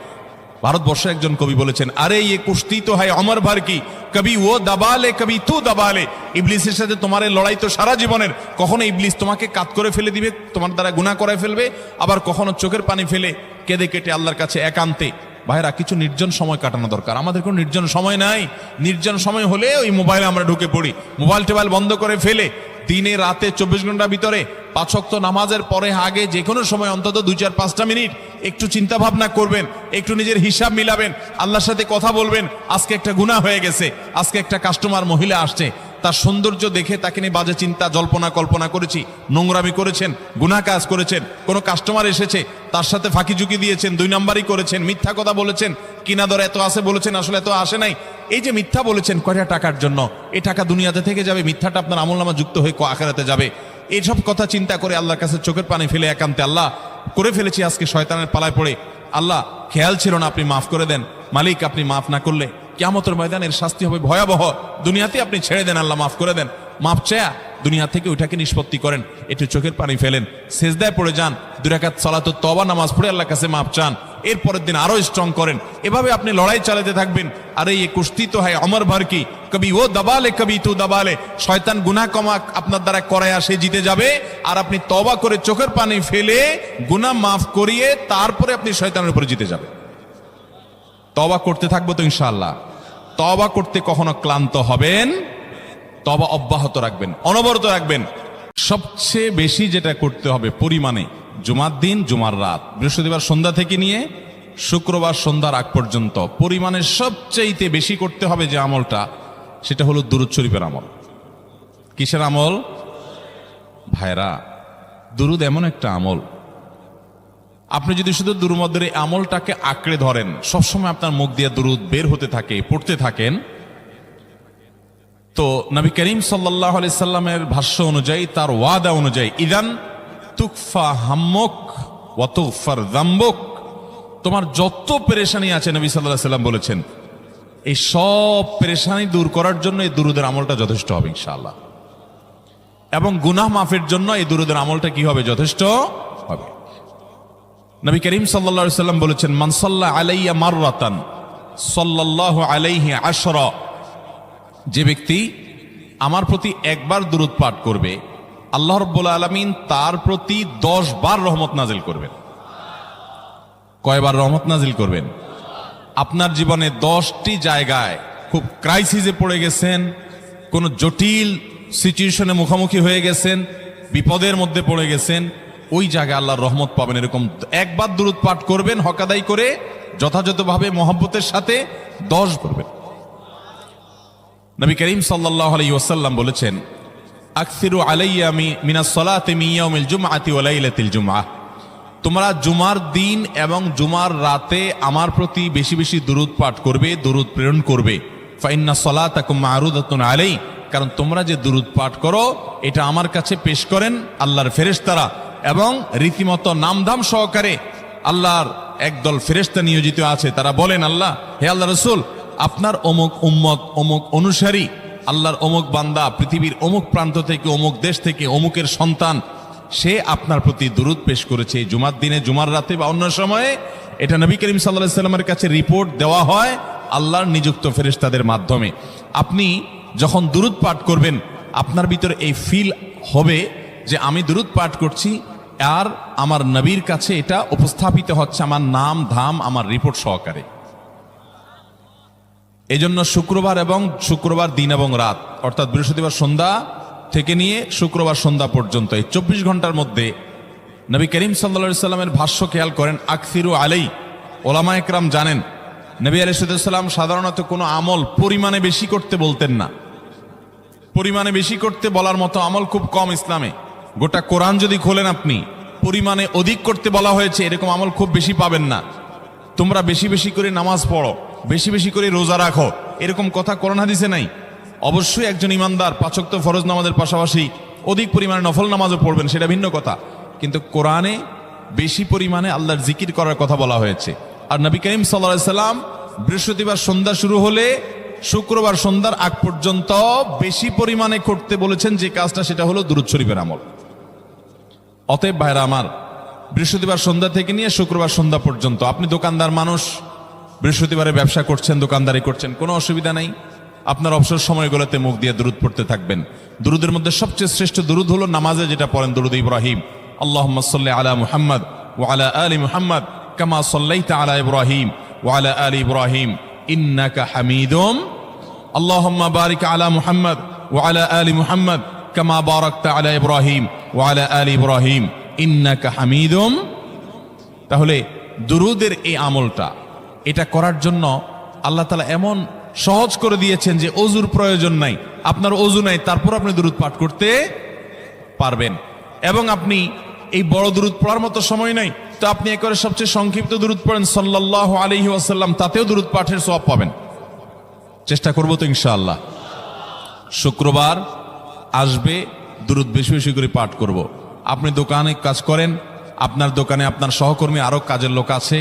ভারতবর্ষের একজন কবি বলেছেন, আরে ইয়ে কুস্তি তো হয় অমর ভর কি, কবি ও দাবালে কবি তু দাবালে। ইবলিসের সাথে তোমার এই লড়াই তো সারা জীবনের। কখনো ইবলিস তোমাকে কাত করে ফেলে দিবে, তোমার দ্বারা গুনাহ করায় ফেলবে, আবার কখনো চোখের পানি ফেলে কেঁদে কেটে আল্লাহর কাছে একান্তে। ভাইরা, কিছু নির্জন সময় কাটানো দরকার। আমাদের কোনো নির্জন সময় নাই। নির্জন সময় হলে ওই মোবাইলে আমরা ঢুকে পড়ি, মোবাইল টোবাইল বন্ধ করে ফেলে দিনে রাতে 24 ঘন্টার ভিতরে 5 ওয়াক্ত নামাজের পরে আগে যে কোনো সময় অন্তত 2-4-5টা মিনিট একটু চিন্তা ভাবনা করবেন, একটু নিজের হিসাব মিলাবেন, আল্লাহর সাথে কথা বলবেন। আজকে একটা গুনাহ হয়ে গেছে, আজকে একটা কাস্টমার মহিলা আসছে, তার সৌন্দর্য দেখে তাকে নিয়ে বাজে চিন্তা জল্পনা কল্পনা করেছি, নোংরামি করেছেন, গুনাহ কাজ করেছেন। কোনো কাস্টমার এসেছে, তার সাথে ফাঁকি ঝুঁকি দিয়েছেন, 2 নাম্বারই করেছেন, মিথ্যা কথা বলেছেন, কিনা দর এত আসে বলেছেন, আসলে এত আসে নাই। এই যে মিথ্যা বলেছেন কয়টা টাকার জন্য, এই টাকা দুনিয়াতে থেকে যাবে, মিথ্যাটা আপনার আমলনামা যুক্ত হয়ে আখিরাতে যাবে। এইসব কথা চিন্তা করে আল্লাহর কাছে চোখের পানি ফেলে একান্তে, আল্লাহ করে ফেলেছি আজকে শয়তানের পালায় পড়ে, আল্লাহ খেয়াল ছিল না, আপনি মাফ করে দেন। মালিক, আপনি মাফ না করলে কিয়ামতের ময়দানের শাস্তি হবে ভয়াবহ। দুনিয়াতে আপনি ছেড়ে দেন, আল্লাহ মাফ করে দেন। মাফ চায়া দুনিয়া থেকে ওইটাকে নিষ্পত্তি করেন, একটু চোখের পানি ফেলেন, সেজদায় পড়ে যান, 2 রাকাত সালাতুত তওবা নামাজ পড়ে আল্লাহর কাছে মাফ চান, এরপরের দিন আরো স্ট্রং করেন। এভাবে আপনি লড়াই চালাতে থাকবেন। আরে এই কুস্তি তো হয় অমর ভর কি, কবি ও দাবালে কবি তু দাবালে। শয়তান গুনাহ কমা আপনার দ্বারা করায় সে জিতে যাবে, আর আপনি তওবা করে চোখের পানি ফেলে গুনাহ মাফ করিয়ে তারপরে আপনি শয়তানের উপরে জিতে যাবেন। তওবা করতে থাকবো তো ইনশাআল্লাহ। তওবা করতে কখনো ক্লান্ত হবেন, তওবা অব্যাহত রাখবেন, অনবরত রাখবেন। সবচেয়ে বেশি যেটা করতে হবে পরিমাণে, জুমার দিন, জুমার রাত, বৃহস্পতিবার সন্ধ্যা থেকে নিয়ে শুক্রবার সন্ধ্যার আগ পর্যন্ত পরিমাণে সবচেয়ে বেশি করতে হবে যে আমলটা, সেটা হলো দুরূদ শরীফের আমল। কিসের আমল? ভাইরা, দুরূদ এমন একটা আমল, আপনি যদি শুধু দুরূদের এই আমলটাকে আঁকড়ে ধরেন, সবসময় আপনার মুখ দিয়ে দুরূদ বের হতে থাকে, পড়তে থাকেন, তো নবী করিম সাল্লাল্লাহু আলাইহি সাল্লামের ভাষ্য অনুযায়ী, তার ওয়াদা অনুযায়ী, ইদান তুকফা হাম্মুক ওয়া তুগফার যামবুক, তোমার যত পেরেশানি আছে নবী সাল্লাল্লাহু আলাইহি সাল্লাম বলেছেন এই সব পেরেশানি দূর করার জন্য এই দুরূদের আমলটা যথেষ্ট হবে ইনশাআল্লাহ। এবং গুনাহ মাফের জন্য এই দুরূদের আমলটা কি হবে? যথেষ্ট হবে। নবী করিম সাল্লাল্লাহু আলাইহি সাল্লাম বলেছেন, মান সাল্লা আলাইয়া মাররাতান সাল্লাল্লাহু আলাইহি আশরা, যে ব্যক্তি আমার প্রতি একবার দুরূদ পাঠ করবে আল্লাহ রাব্বুল আলামিন তার প্রতি 10 বার রহমত নাজিল করবেন। কয়বার রহমত নাজিল করবেন? আপনার জীবনে 10টি জায়গায় খুব ক্রাইসিসে পড়ে গেছেন, কোন জটিল সিচুয়েশনে মুখোমুখি হয়ে গেছেন, বিপদের মধ্যে পড়ে গেছেন, ওই জায়গায় আল্লাহর রহমত পাবেন। এরকম একবার দুরূদ পাঠ করবেন হক আদায় করে, যথাযথভাবে মহব্বতের সাথে 10 করবেন। নবী করিম সাল্লাল্লাহু আলাইহি ওয়াসাল্লাম বলেছেন, আকসিরু আলাইয়া মিনাস সালাতি মিন ইয়াউমিল জুমআতি ওয়া লাইলাতিল জুমআহ, তোমরা জুমার দিন এবং জুমার রাতে আমার প্রতি বেশি বেশি দুরূদ পাঠ করবে, দুরূদ প্রেরণ করবে। ফাইন্না সালাতাকুম মা'রুদাতুন আলাই, কারণ তোমরা যে দুরূদ পাঠ করো এটা আমার কাছে পেশ করেন আল্লাহর ফেরেশতারা, এবং রীতিমতো নামধাম সহকারে আল্লাহর একদল ফেরেশতা নিয়োজিত আছে। তারা বলেন, আল্লাহ, হে আল্লাহ রাসূল, আপনার অমুক উম্মত, অমুক অনুসারী, আল্লাহর অমুক বান্দা পৃথিবীর অমুক প্রান্ত থেকে, অমুক দেশ থেকে, অমুকের সন্তান, সে আপনার প্রতি দুরূদ পেশ করেছে জুমার দিনে, জুমার রাতে বা অন্য সময়ে। এটা নবী করিম সাল্লাল্লাহু আলাইহি সাল্লামের কাছে রিপোর্ট দেওয়া হয় আল্লাহর নিযুক্ত ফেরেশতাদের মাধ্যমে। আপনি যখন দুরূদ পাঠ করবেন আপনার ভিতরে এই ফিল হবে যে আমি দুরূদ পাঠ করছি আর আমার নবীর কাছে এটা উপস্থাপিত হচ্ছে আমার নাম ধাম, আমার রিপোর্ট সহকারে। এজন্য শুক্রবার দিন এবং রাত, অর্থাৎ বৃহস্পতিবার সন্ধ্যা থেকে নিয়ে শুক্রবার সন্ধ্যা পর্যন্ত এই 24 ঘন্টার মধ্যে নবী করিম সাল্লাল্লাহু আলাইহি সাল্লামের ভাষ্য খেয়াল করেন, আকসিরু আলাই। ওলামা একরাম জানেন নবী আলাইহিস সালাম সাধারণত কোনো আমল পরিমাণে বেশি করতে বলতেন না। পরিমাণে বেশি করতে বলার মতো আমল খুব কম ইসলামে। গোটা কোরআন যদি খোলেন আপনি, পরিমাণে অধিক করতে বলা হয়েছে এরকম আমল খুব বেশি পাবেন না। তোমরা বেশি বেশি করে নামাজ পড়ো, বেশি বেশি করে রোজা রাখো, এরকম কথা কোরআন হাদিসে নাই। অবশ্যই একজন ইমানদার 5 ওয়াক্ত ফরজ নামাজের পাশাপাশি অধিক পরিমাণে নফল নামাজও পড়বেন, সেটা ভিন্ন কথা। কিন্তু কোরআনে বেশি পরিমাণে আল্লাহর জিকির করার কথা বলা হয়েছে। আর নবী করিম সাল্লাল্লাহু আলাইহি সাল্লাম বৃহস্পতিবার সন্ধ্যা শুরু হলে শুক্রবার সন্ধ্যার আগ পর্যন্ত বেশি পরিমাণে করতে বলেছেন যে কাজটা, সেটা হলো দুরূদ শরীফের আমল। অতএব ভাইরা আমার, বৃহস্পতিবার সন্ধ্যা থেকে নিয়ে শুক্রবার সন্ধ্যা পর্যন্ত আপনি দোকানদার মানুষ, বৃহস্পতিবারে ব্যবসা করছেন, দোকানদারি করছেন, কোনো অসুবিধা নাই। আপনার অবসর সময়গুলোতে মুখ দিয়ে দুরূদ পড়তে থাকবেন। দুরূদের মধ্যে সবচেয়ে শ্রেষ্ঠ দুরূদ হলো নামাজে যেটা পড়েন, দুরূদ ইব্রাহিম। আল্লাহুম্মা সাল্লি আলা মুহাম্মদ ওয়া আলা আলি মুহাম্মদ কামা সাল্লাইতা আলা ইব্রাহিম ওয়া আলা আলি ইব্রাহিম ইন্নাকা হামিদুম। আল্লাহুম্মা বারিক আলা মুহাম্মদ ওয়া আলা আলি মুহাম্মদ কামা বারাকতা আলা ইব্রাহিম ওয়া আলা আলি ইব্রাহিম ইন্নাকা হামিদুম। তাহলে দুরূদের এই আমলটা, এটা করার জন্য আল্লাহ তাআলা এমন সহজ করে দিয়েছেন যে ওযুর প্রয়োজন নাই। আপনার ওযু নাই, তারপর আপনি দুরূদ পাঠ করতে পারবেন। এবং আপনি এই বড় দুরূদ পড়ার মতো সময় নাই, তো আপনি একবারে সবচেয়ে সংক্ষিপ্ত দুরূদ পড়েন সাল্লাল্লাহু আলাইহি ওয়াসাল্লাম, তাতেও দুরূদ পাঠের সওয়াব পাবেন। চেষ্টা করব তো ইনশাআল্লাহ। শুক্রবার আসবে, দুরূদ বেশি বেশি করে পাঠ করব। আপনি দোকানে কাজ করেন, আপনার দোকানে আপনার সহকর্মী আরো কাজের লোক আছে,